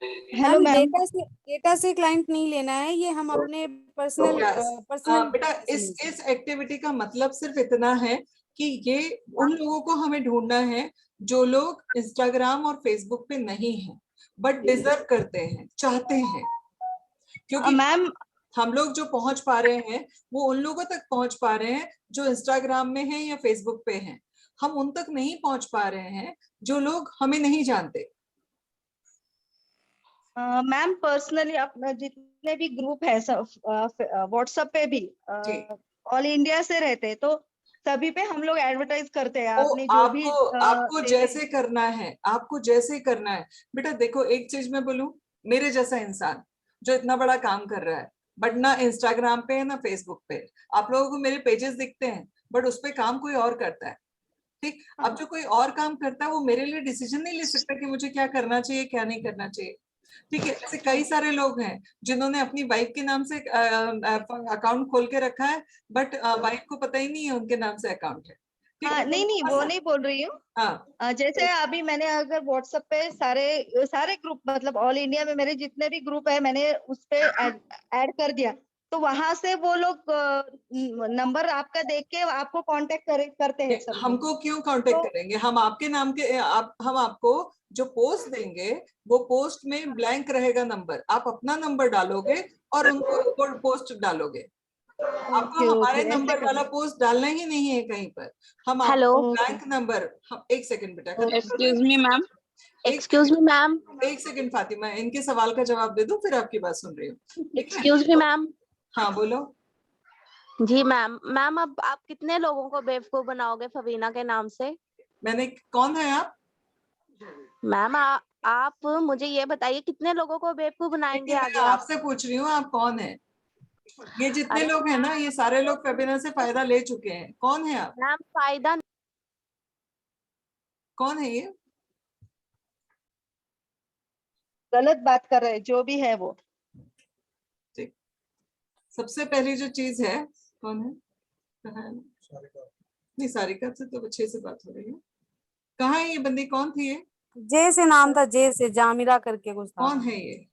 hello ma'am ma'am. Data से क्लाइंट नहीं लेना है, ये हम अपने पर्सनल पर्सनल बेटा इस एक्टिविटी का मतलब सिर्फ इतना है कि ये उन लोगों को हमें ढूंढना है जो लोग इंस्टाग्राम और फेसबुक पे नहीं हैं बट डिजर्व करते हैं, चाहते हैं। क्योंकि मैम हम लोग जो पहुंच पा रहे हैं वो उन लोगों तक पहुंच पा रहे हैं जो इंस्टाग्राम में हैं या फेसबुक पे हैं। हम उन तक नहीं पहुंच पा रहे हैं जो लोग हमें नहीं जानते। मैम पर्सनली अपना जितने भी ग्रुप है व्हाट्सएप पे भी ऑल इंडिया से रहते हैं, तो सभी पे हम लोग एडवर्टाइज करते हैं। वो आपने जो भी आपको देते जैसे करना है, आपको जैसे करना है। बेटा देखो एक चीज मैं बोलूं, मेरे जैसा इंसान जो इतना बड़ा काम कर रहा है बट ना इंस्टाग्राम पे है ना फेसबुक पे, आप लोगों को मेरे पेजेस दिखते हैं बट उस पे काम कोई और करता है। ठीक, अब जो कोई और काम करता है वो मेरे लिए डिसीजन नहीं ले सकता कि मुझे क्या करना चाहिए क्या नहीं करना चाहिए। ठीक है, ऐसे कई सारे लोग हैं जिन्होंने अपनी वाइफ के नाम से अकाउंट खोल के रखा है बट वाइफ को पता ही नहीं है उनके नाम से अकाउंट है। ठीक है, नहीं वो नहीं बोल रही हूँ। हाँ जैसे अभी मैंने अगर व्हाट्सएप पे सारे ग्रुप मतलब ऑल इंडिया में मेरे जितने भी ग्रुप है मैंने उस पे ऐड कर दिया, तो वहां से वो लोग नंबर आपका देख के आपको कांटेक्ट करते हैं सब। हमको क्यों कांटेक्ट करेंगे? हम आपके नाम के हम आपको जो पोस्ट देंगे वो पोस्ट में ब्लैंक रहेगा नंबर, आप अपना नंबर डालोगे और उनको पोस्ट डालोगे। आपको हमारे नंबर वाला पोस्ट डालना ही नहीं है कहीं पर। हम आपको ब्लैंक नंबर, एक सेकंड बेटा, excuse me ma'am, excuse me ma'am, एक सेकंड फातिमा, इनके सवाल का जवाब दे दूं फिर आपकी बात सुन रही हूँ। Excuse me ma'am. हाँ बोलो। जी मैम, मैम अब आप कितने लोगों को बेवकूफ बनाओगे फवीना के नाम से? मैंने, कौन है आप? मैम आप मुझे ये बताइए कितने लोगों को बेवकूफ बनाएंगे आगे? आपसे पूछ रही हूँ आप कौन है? ये जितने लोग हैं ना ये सारे लोग फवीना से फायदा ले चुके हैं। कौन है आप? मैम फायदा कौन है ये? गलत बात कर रहे हैं जो भी है वो। ठीक, सबसे पहली जो चीज है, कौन है? कहाँ है? नहीं सारिका से तो अच्छे से बात हो रही है। कहाँ है ये बंदी? कौन थी ये? जे से नाम था, जे से जामिरा करके कुछ था। कौन है ये?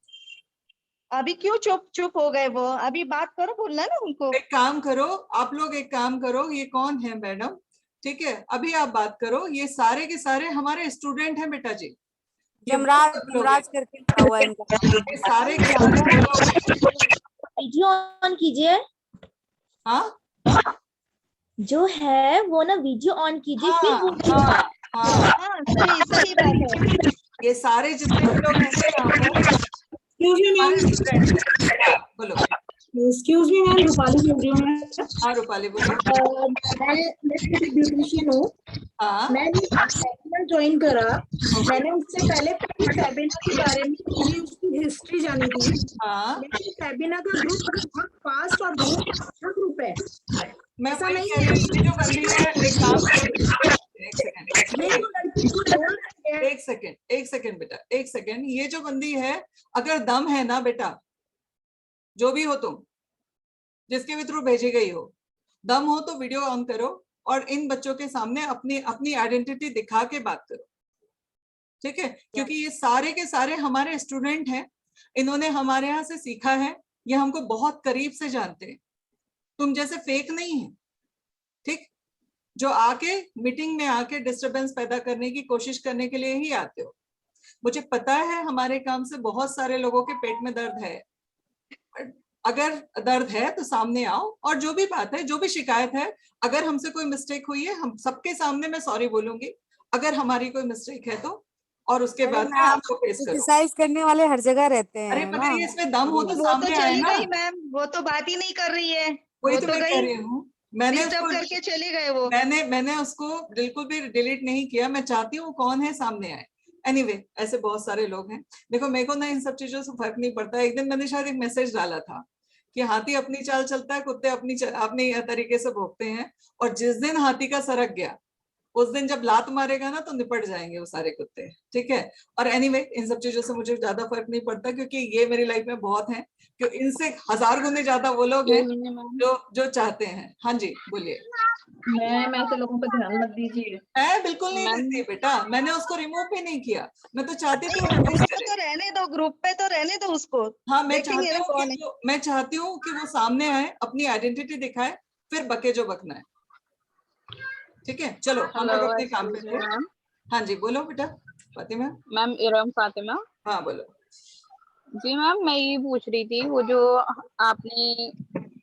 अभी क्यों चुप हो गए वो? अभी बात करो, बोलना ना उनको। एक काम करो आप लोग, एक काम करो, ये कौन है मैडम? ठीक है अभी आप बात करो। ये सारे के सारे हमारे स्टूडेंट हैं बेटा जी। जमराज करके लिखा हुआ है इनका। ये सारे के सारे लोग। वीडियो ऑन कीजिए। हाँ जो है वो ना वीडियो ऑन कीजिए फिर बोलिए। हाँ सही बात है। ये सारे जितने भी लोग हैं यहाँ पर, बोलो। एक्सक्यूज मी मैम, रूपाली बोल रही हूँ मैं। हाँ रूपाली बोलो। मैं ब्यूटिशियन हूँ। हाँ मैंने वेबिनार ज्वाइन करा। मैंने उससे पहले वेबिनार के बारे में पूरी उसकी हिस्ट्री जानी थी। हाँ लेकिन वेबिनार का ग्रुप बहुत फास्ट और बहुत अच्छा ग्रुप है। मैं ऐसा वही नहीं कह रही हूँ, ये जो बंदी है एक काम करो, एक सेकंड ये जो लड़की को बोल रही है, एक सेकंड बेटा, एक सेकंड। ये जो बंदी है, अगर दम है ना बेटा, जो भी हो तुम, जिसके भी थ्रू भेजी गई हो, दम हो तो वीडियो ऑन करो और इन बच्चों के सामने अपनी अपनी आइडेंटिटी दिखा के बात करो। ठीक है, क्योंकि ये सारे के सारे हमारे स्टूडेंट हैं, इन्होंने हमारे यहाँ से सीखा है, ये हमको बहुत करीब से जानते हैं। तुम जैसे फेक नहीं है, ठीक, जो आके मीटिंग में आके डिस्टरबेंस पैदा करने की कोशिश करने के लिए ही आते हो। मुझे पता है हमारे काम से बहुत सारे लोगों के पेट में दर्द है। अगर दर्द है तो सामने आओ, और जो भी बात है, जो भी शिकायत है, अगर हमसे कोई मिस्टेक हुई है, हम सबके सामने मैं सॉरी बोलूंगी अगर हमारी कोई मिस्टेक है तो, और उसके बाद मैं आपको फेस करूंगी। क्रिटिसाइज करने वाले हर जगह रहते हैं। अरे मगर ये इसमें दम हो तो वो तो सामने आए चली ना। गई मैम, वो तो बात ही नहीं कर रही है। वही वो तो तो मैं कह रही हूँ, मैंने डिस्टर्ब उसको करके चली गए वो। मैंने उसको बिल्कुल भी डिलीट नहीं किया। मैं चाहती हूँ कौन है सामने आए। एनीवे ऐसे बहुत सारे लोग हैं। देखो मेरे को ना इन सब चीजों से फर्क नहीं पड़ता। एक दिन मैंने शायद एक मैसेज डाला था कि हाथी अपनी चाल चलता है, कुत्ते अपनी तरीके से भोंकते हैं, और जिस दिन हाथी का सरक गया उस दिन जब लात मारेगा ना तो निपट जाएंगे वो सारे कुत्ते। ठीक है, और एनीवे इन सब चीजों से मुझे ज्यादा फर्क नहीं पड़ता, क्योंकि ये मेरी लाइफ में बहुत है कि इनसे 1000 गुने ज्यादा वो लोग हैं जो चाहते हैं। हाँ जी बोलिए। मैम ऐसे लोगों पर ध्यान मत दीजिए। मैं बिल्कुल नहीं मैम- देती बेटा, मैंने उसको रिमूव भी नहीं किया, मैं तो चाहती थी वो नहीं, post उसको करे। तो रहने दो, ग्रुप पे तो रहने दो उसको। हाँ मैं देखेंगे चाहती ना हूँ कौन कि है। मैं चाहती हूँ कि वो सामने आए, अपनी आइडेंटिटी दिखाए, फिर बके जो बकना है। ठीक है, चलो हम हेलो, लोग अपने काम पे एक्सक्यूज मी थे। मैम। हाँ जी बोलो बेटा फातिमा। मैम इरम फातिमा। हाँ बोलो। जी मैम, मैं ये पूछ रही थी, वो जो आपने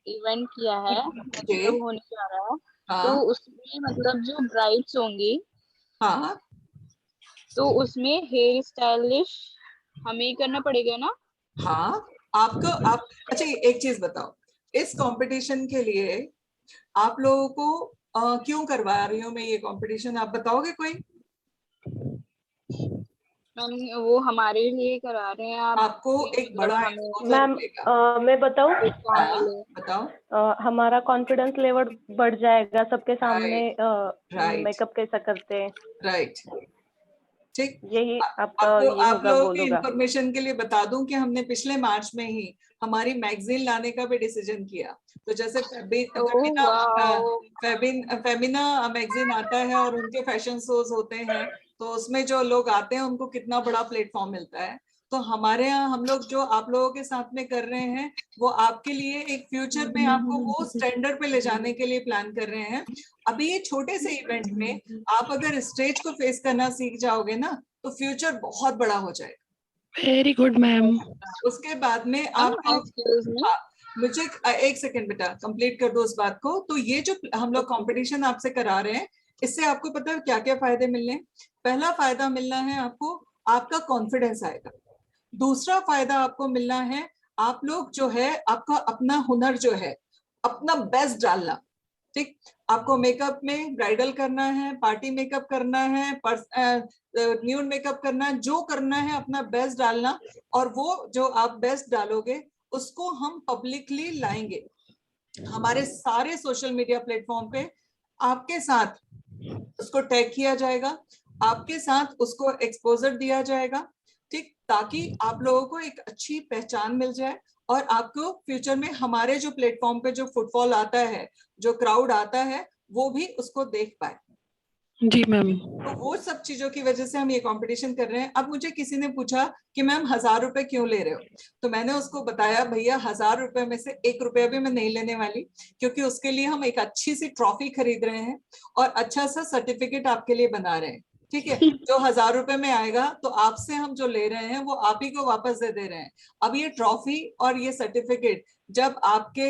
इवेंट किया है, जी मतलब होने जा रहा है, तो हाँ उसमें मतलब जो ब्राइड्स होंगी, हाँ तो उसमें हेयर स्टाइलिश हमें ही करना पड़ेगा ना? हाँ आपको आप अच्छा एक चीज बताओ, इस कंपटीशन के लिए आप लोगों को क्यों करवा रही हूँ मैं ये कंपटीशन, आप बताओगे कोई? मैम वो हमारे लिए करा रहे हैं आप, आपको कि एक मतलब बड़ा हमें एक्सपोजर मैम मिलेगा। मैं बताऊं, प्लेटफॉर्म हाँ मिले। बताओ। हमारा कॉन्फिडेंस लेवल बढ़ जाएगा, सबके सामने राइट मेकअप कैसा करते हैं, राइट ठीक। यही आपका आपको ये आप होगा, लोगों गोल की होगा। इंफॉर्मेशन के लिए बता दूं कि हमने पिछले मार्च में ही हमारी मैगजीन लाने का भी डिसीजन किया। तो जैसे ओह वाओ। फेमिना मैगजीन आता है और उनके फैशन शोज होते हैं, तो उसमें जो लोग आते हैं उनको कितना बड़ा प्लेटफॉर्म मिलता है। तो हमारे यहाँ हम लोग जो आप लोगों के साथ में कर रहे हैं वो आपके लिए एक फ्यूचर में आपको वो स्टैंडर्ड पे ले जाने के लिए प्लान कर रहे हैं। अभी ये छोटे से इवेंट में आप अगर स्टेज को फेस करना सीख जाओगे ना तो फ्यूचर बहुत बड़ा हो जाएगा। Very good ma'am. उसके बाद में आप एक्सक्यूज मी। हाँ, मुझे एक सेकंड बेटा कंप्लीट कर दो उस बात को। तो ये जो हम लोग कंपटीशन आपसे करा रहे हैं, इससे आपको पता है क्या क्या फायदे मिलने हैं? पहला फायदा मिलना है आपको, आपका कॉन्फिडेंस आएगा। दूसरा फायदा आपको मिलना है, आप लोग जो है आपका अपना हुनर जो है अपना बेस्ट डालना। ठीक, आपको मेकअप में ब्राइडल करना है, पार्टी मेकअप करना है, न्यूड मेकअप करना है, जो करना है अपना बेस्ट डालना। और वो जो आप बेस्ट डालोगे उसको हम पब्लिकली लाएंगे हमारे सारे सोशल मीडिया प्लेटफॉर्म पे, आपके साथ उसको टैग किया जाएगा, आपके साथ उसको एक्सपोजर दिया जाएगा। ठीक, ताकि आप लोगों को एक अच्छी पहचान मिल जाए और आपको फ्यूचर में हमारे जो प्लेटफॉर्म पे जो फुटफॉल आता है, जो क्राउड आता है, वो भी उसको देख पाए। जी मैम। तो वो सब चीजों की वजह से हम ये कंपटीशन कर रहे हैं। अब मुझे किसी ने पूछा कि मैम 1000 रुपए क्यों ले रहे हो, तो मैंने उसको बताया भैया 1000 रुपए में से 1 रुपया भी मैं नहीं लेने वाली, क्योंकि उसके लिए हम एक अच्छी सी ट्रॉफी खरीद रहे हैं और अच्छा सा सर्टिफिकेट आपके लिए बना रहे हैं। ठीक है, जो 1000 रुपए में आएगा तो आपसे हम जो ले रहे हैं वो आप ही को वापस दे रहे हैं। अब ये ट्रॉफी और ये सर्टिफिकेट जब आपके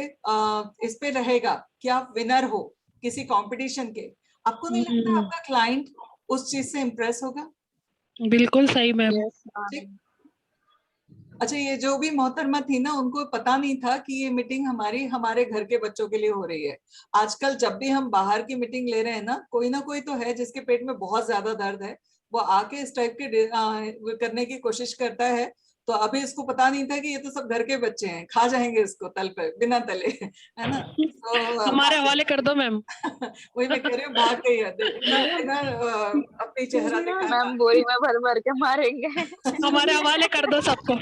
इस पे रहेगा कि आप विनर हो किसी कंपटीशन के, आपको नहीं लगता आपका क्लाइंट उस चीज से इम्प्रेस होगा? बिल्कुल सही मैम। यस ठीक। अच्छा, ये जो भी मोहतरमा थी ना, उनको पता नहीं था कि ये मीटिंग हमारे घर के बच्चों के लिए हो रही है। आजकल जब भी हम बाहर की मीटिंग ले रहे हैं ना कोई तो है जिसके पेट में बहुत ज्यादा दर्द है, वो आके इस टाइप के करने की कोशिश करता है। तो अभी इसको पता नहीं था कि ये तो सब घर के बच्चे हैं, खा जाएंगे इसको तल पे बिना तले, है ना। तो हमारे हवाले कर दो मैम। वही मैं कह रही हूँ, भाग गई है, बिना बिना अपनी चेहरा दिखाए मैम, भाग बोरी में भर भर के मारेंगे। हमारे हवाले कर दो सबको,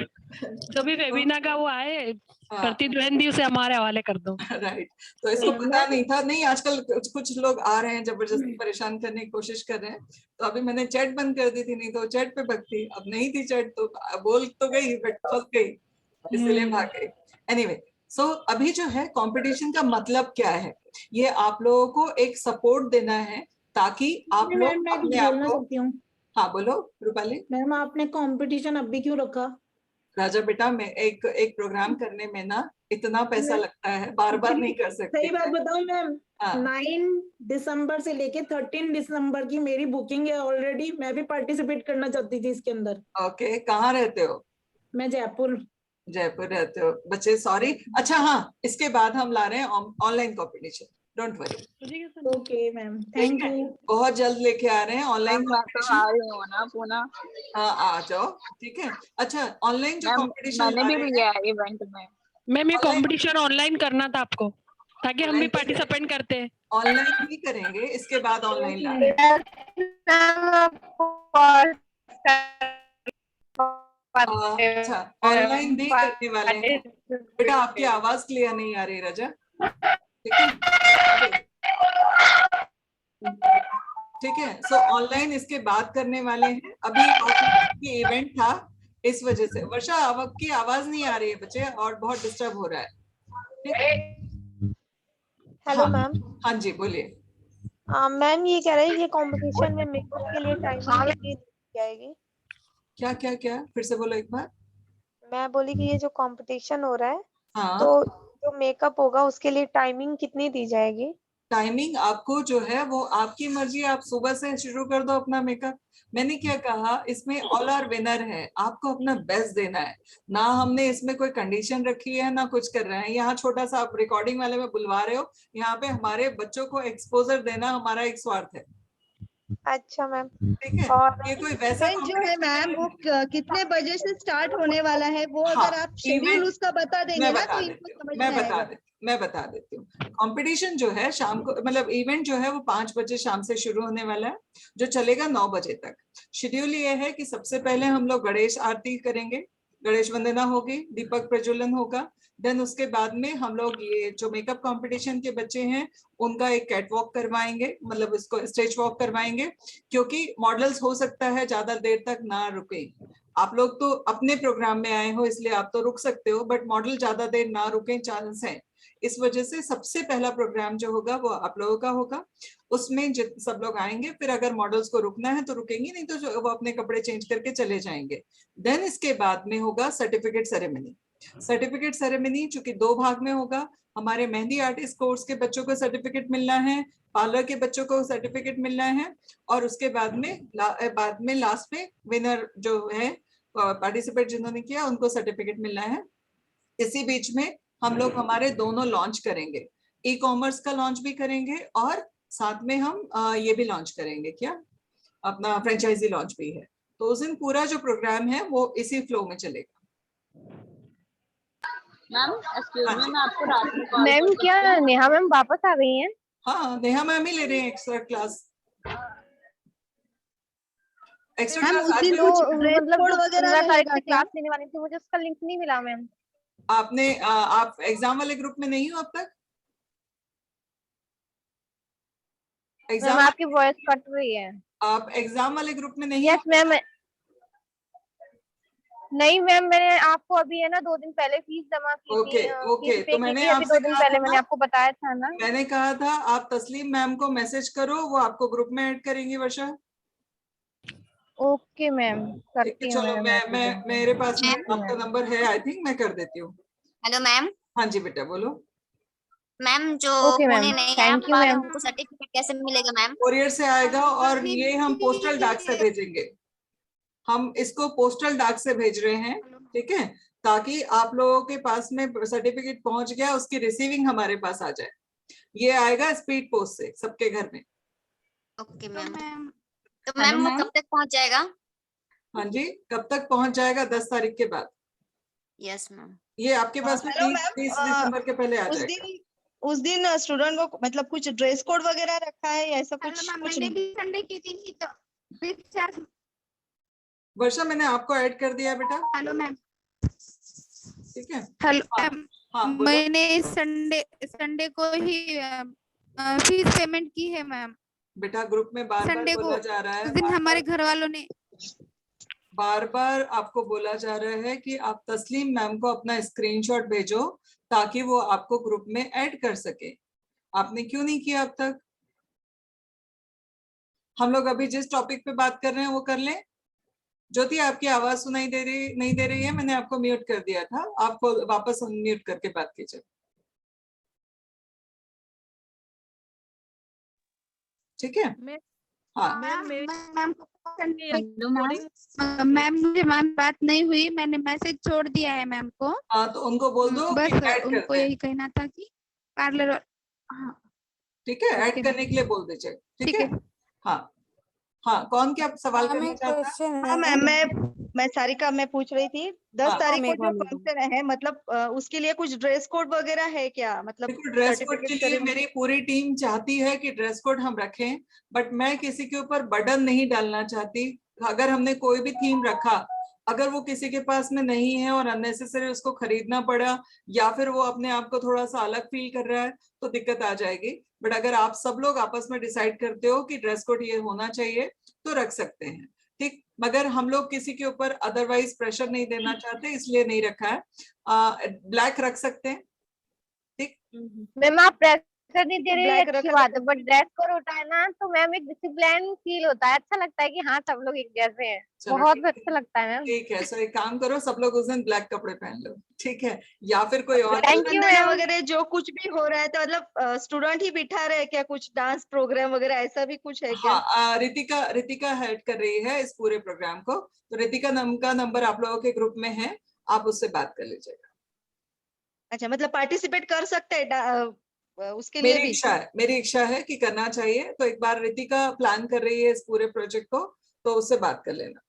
जो भी वेबिना का वो आए हाँ। प्रतिद्वंदी उसे हमारे हवाले कर दो। राइट, तो इसको पता नहीं था। नहीं, आजकल कुछ लोग आ रहे हैं जबरदस्ती परेशान करने की कोशिश कर रहे हैं। तो अभी मैंने चैट बंद कर दी थी, नहीं तो चैट पे भगती। अब नहीं थी चैट तो बोल तो गई बट फंस गई, इसलिए भाग गई। एनीवे, सो अभी जो है कंपटीशन का मतलब क्या है, ये आप लोगों को एक सपोर्ट देना है ताकि आप मैम लोग मैं कुछ अपने आप बोलना को। चाहती हूँ। हाँ बोलो रूपाली। मैम आपने कंपटीशन अभी क्यों रखा? राजा बेटा, मैं एक प्रोग्राम करने में ना इतना पैसा लगता है, बार बार नहीं कर सकती। सही बात बताऊं मैम, हाँ 9 दिसंबर से लेके 13 दिसंबर की मेरी बुकिंग है ऑलरेडी। मैं भी पार्टिसिपेट करना चाहती थी इसके अंदर। ओके, कहाँ रहते हो? मैं जयपुर। जयपुर रहते हो बच्चे, सॉरी। अच्छा हाँ, इसके बाद हम ला रहे हैं online competition, don't worry. Okay ma'am, thank you. बहुत जल्द लेके आ रहे हैं ऑनलाइन मैम मैं तो आ कंपटीशन। रही हूँ ना पुणे। हाँ आ जाओ, ठीक है। अच्छा, ऑनलाइन जो मैम कंपटीशन मैंने ला भी रहे हैं, लिया है इवेंट में। मैम ये ऑनलाइन कंपटीशन ऑनलाइन करना था आपको, ताकि हम भी ऑनलाइन पार्टिसिपेट करते हैं। ऑनलाइन भी करेंगे, इसके बाद ऑनलाइन ला रहे हैं। अच्छा, ऑनलाइन भी करने वाले हैं बेटा। आपकी आवाज क्लियर नहीं आ रही राजा, ठीक है। ठीक है। सो ऑनलाइन इसके बाद करने वाले हैं। अभी ऑफलाइन इवेंट था, इस वजह से। वर्षा, आपकी आवाज नहीं आ रही है बच्चे, और बहुत डिस्टर्ब हो रहा है। ठीक है। हेलो हाँ, मैम। हाँ जी बोलिए। मैम ये कह रहे हैं ये कंपटीशन में मेकअप के लिए टाइमिंग कितनी दी जाएगी? क्या क्या क्या, फिर से बोलो एक बार। मैं बोली कि ये जो कंपटीशन हो रहा है हाँ, तो जो मेकअप होगा उसके लिए टाइमिंग कितनी दी जाएगी? टाइमिंग आपको जो है वो आपकी मर्जी, आप सुबह से शुरू कर दो अपना मेकअप। मैंने क्या कहा, इसमें ऑल आर विनर है, आपको अपना बेस्ट देना है ना। हमने इसमें कोई कंडीशन रखी है ना कुछ कर रहे हैं। यहाँ छोटा सा आप रिकॉर्डिंग वाले में बुलवा रहे हो, यहाँ पे हमारे बच्चों को एक्सपोजर देना हमारा एक स्वार्थ है। अच्छा मैम। ठीक है, और ये कोई वैसा इवेंट जो है मैम वो कितने बजे से स्टार्ट होने वाला है, वो हाँ, अगर आप शेड्यूल इवेंट उसका बता देंगे मैं ना बता तो देती इनको हूँ, समझ मैं में बता आएगा। देती मैं बता देती हूँ। कंपटीशन जो है शाम को, मतलब इवेंट जो है वो 5 बजे शाम से शुरू होने वाला है, जो चलेगा 9 बजे तक। शेड्यूल ये है कि सबसे पहले हम लोग गणेश आरती करेंगे, गणेश वंदना होगी, दीपक प्रज्वलन होगा। देन उसके बाद में हम लोग ये जो मेकअप कंपटीशन के बच्चे हैं उनका एक कैट वॉक करवाएंगे, मतलब इसको स्टेज वॉक करवाएंगे, क्योंकि मॉडल्स हो सकता है ज्यादा देर तक ना रुके। आप लोग तो अपने प्रोग्राम में आए हो इसलिए आप तो रुक सकते हो, बट मॉडल ज्यादा देर ना रुके चांस है। इस वजह से सबसे पहला प्रोग्राम जो होगा वो आप लोगों का होगा। उसमें सब लोग आएंगे, फिर अगर मॉडल्स को रुकना है तो रुकेंगे, नहीं तो जो वो अपने कपड़े चेंज करके चले जाएंगे। देन इसके बाद में होगा सर्टिफिकेट सेरेमनी। सर्टिफिकेट सेरेमनी चूंकि 2 भाग में होगा, हमारे मेहंदी आर्टिस्ट कोर्स के बच्चों को सर्टिफिकेट मिलना है, पार्लर के बच्चों को सर्टिफिकेट मिलना है, और उसके बाद में लास्ट में विनर जो है, पार्टिसिपेट जिन्होंने किया उनको सर्टिफिकेट मिलना है। इसी बीच में हम लोग हमारे दोनों लॉन्च करेंगे, ई कॉमर्स का लॉन्च भी करेंगे, और साथ में हम ये भी लॉन्च करेंगे, क्या अपना फ्रेंचाइजी लॉन्च भी है। तो उस दिन पूरा जो प्रोग्राम है वो इसी फ्लो में चलेगा। मैम एक्सक्यूज मी, मैं आपको रात में कॉल मैम कर क्या सकती हूँ? नेहा मैम वापस आ गई हैं? हाँ, नेहा मैम ही ले रहे हैं extra class. Extra ma'am class उस आज दिन भी कुछ ड्रेस मतलब कोड जो वगैरह 15 तारीख रहेगा से क्या? क्लास लेने वाली थी, मुझे उसका लिंक नहीं मिला मैम। आपने आप एग्जाम वाले ग्रुप में नहीं हो अब तक? मैम एग्जाम आपकी वॉइस कट रही है। आप एग्जाम वाले ग्रुप में नहीं यस हो? मैम। नहीं मैम, मैंने आपको अभी है ना 2 दिन पहले फीस जमा की थी। ओके ओके, फीस पे तो की मैंने थी अभी 2 आपसे दिन कहा पहले, था मैंने ना, आपको बताया था ना। मैंने कहा था आप तस्लीम मैम को मैसेज करो, वो आपको ग्रुप में ऐड करेंगी। वर्षा, ओके मैम, ठीक है, करती हूँ चलो मैं मेरे पास में आपका नंबर है, आई थिंक मैं कर देती हूँ। Hello ma'am. हाँ जी बेटा बोलो। मैम जो ओके मैम, होने नहीं आया थैंक यू वाले मैम। उनको सर्टिफिकेट कैसे मिलेगा मैम? कोरियर से आएगा, और ये हम पोस्टल डाक से भेजेंगे। हम इसको पोस्टल डाक से भेज रहे हैं, ठीक है, ताकि आप लोगों के पास में सर्टिफिकेट पहुंच गया, उसकी रिसीविंग हमारे पास आ जाए। ये आएगा स्पीड पोस्ट से सबके घर में। Okay ma'am. तो मैम वो कब तक पहुंच जाएगा? हाँ जी, कब तक पहुंच जाएगा? 10 तारीख के बाद। Yes ma'am. ये आपके पास में हेलो 30 मैम, दिसंबर के पहले आ जाएगा। उस दिन स्टूडेंट को मतलब कुछ ड्रेस कोड वगैरह रखा है या ऐसा कुछ? मैंने भी संडे की थी तो वर्षा, मैंने आपको ऐड कर दिया बेटा। Hello ma'am. ठीक है, हेलो हाँ, मैम, हाँ बोलो। मैंने संडे को ही फीस पेमेंट की है मैम। बेटा ग्रुप में बार बार संडे को बोला जा रहा उस है, दिन हमारे घर वालों ने बार बार आपको बोला जा रहा है कि आप तस्लीम मैम को अपना स्क्रीनशॉट भेजो ताकि वो आपको ग्रुप में ऐड कर सके। आपने क्यों नहीं किया अब तक? हम लोग अभी जिस टॉपिक पे बात कर रहे हैं वो कर लें। ज्योति, आपकी आवाज सुनाई नहीं दे रही है, मैंने आपको म्यूट कर दिया था, आपको वापस म्यूट करके बात कीजिए। ठीक है, हाँ मैम मुझे मैम बात नहीं हुई, मैंने मैसेज छोड़ दिया है मैम को। हाँ, तो उनको बोल दो बस कि ऐड कर उनको दें। यही कहना था कि पार्लर। हाँ ठीक है, ऐड करने के लिए बोल दीजिए। ठीक है, हाँ हाँ, कौन क्या सवाल करना चाहता है? क्वेश्चन हाँ है। मैम, मैं सारिका मैं पूछ रही थी 10 हाँ। तारीख को मेघा जो मैम। फंक्शन है, मतलब उसके लिए कुछ ड्रेस कोड वगैरह है क्या? मतलब देखो, ड्रेस कोड के सर्टिफिकेट लिए सेरेमनी। मेरी पूरी टीम चाहती है कि ड्रेस कोड हम रखें, बट मैं किसी के ऊपर बर्डन नहीं डालना चाहती। अगर हमने कोई भी थीम रखा, अगर वो किसी के पास में नहीं है और अननेसेसरी उसको खरीदना पड़ा, या फिर वो अपने आप को थोड़ा सा अलग फील कर रहा है, तो दिक्कत आ जाएगी। बट अगर आप सब लोग आपस में डिसाइड करते हो कि ड्रेस कोड ये होना चाहिए तो रख सकते हैं, ठीक। मगर हम लोग किसी के ऊपर अदरवाइज प्रेशर नहीं देना चाहते, इसलिए नहीं रखा है। ब्लैक रख सकते हैं, ठीक। मैम आप प्रेशर नहीं दे रही है, Black अच्छी रखा बात है, बट ड्रेस कोड होता है ना तो मैम एक डिसिप्लिन फील होता है, अच्छा लगता है कि हाँ सब लोग एक जैसे हैं, चलो बहुत ठीक है, अच्छा लगता है मैम। ठीक है। सो एक काम करो, सब लोग उस दिन ब्लैक कपड़े पहन लो, ठीक है। या फिर कोई और Thank you, वंदना मैम। वगैरह जो कुछ भी हो रहा है तो मतलब स्टूडेंट ही बिठा रहे हैं क्या, कुछ डांस प्रोग्राम वगैरह ऐसा भी कुछ है क्या? हाँ, रितिका हेड कर रही है इस पूरे प्रोग्राम को, तो रितिका का नंबर आप लोगों के ग्रुप में है, आप उससे बात कर लीजिएगा। अच्छा, मतलब पार्टिसिपेट कर सकते हैं उसके लिए भी? मेरी इच्छा है कि करना चाहिए, तो एक बार रितिका प्लान कर रही है इस पूरे प्रोजेक्ट को, तो उससे बात कर लेना।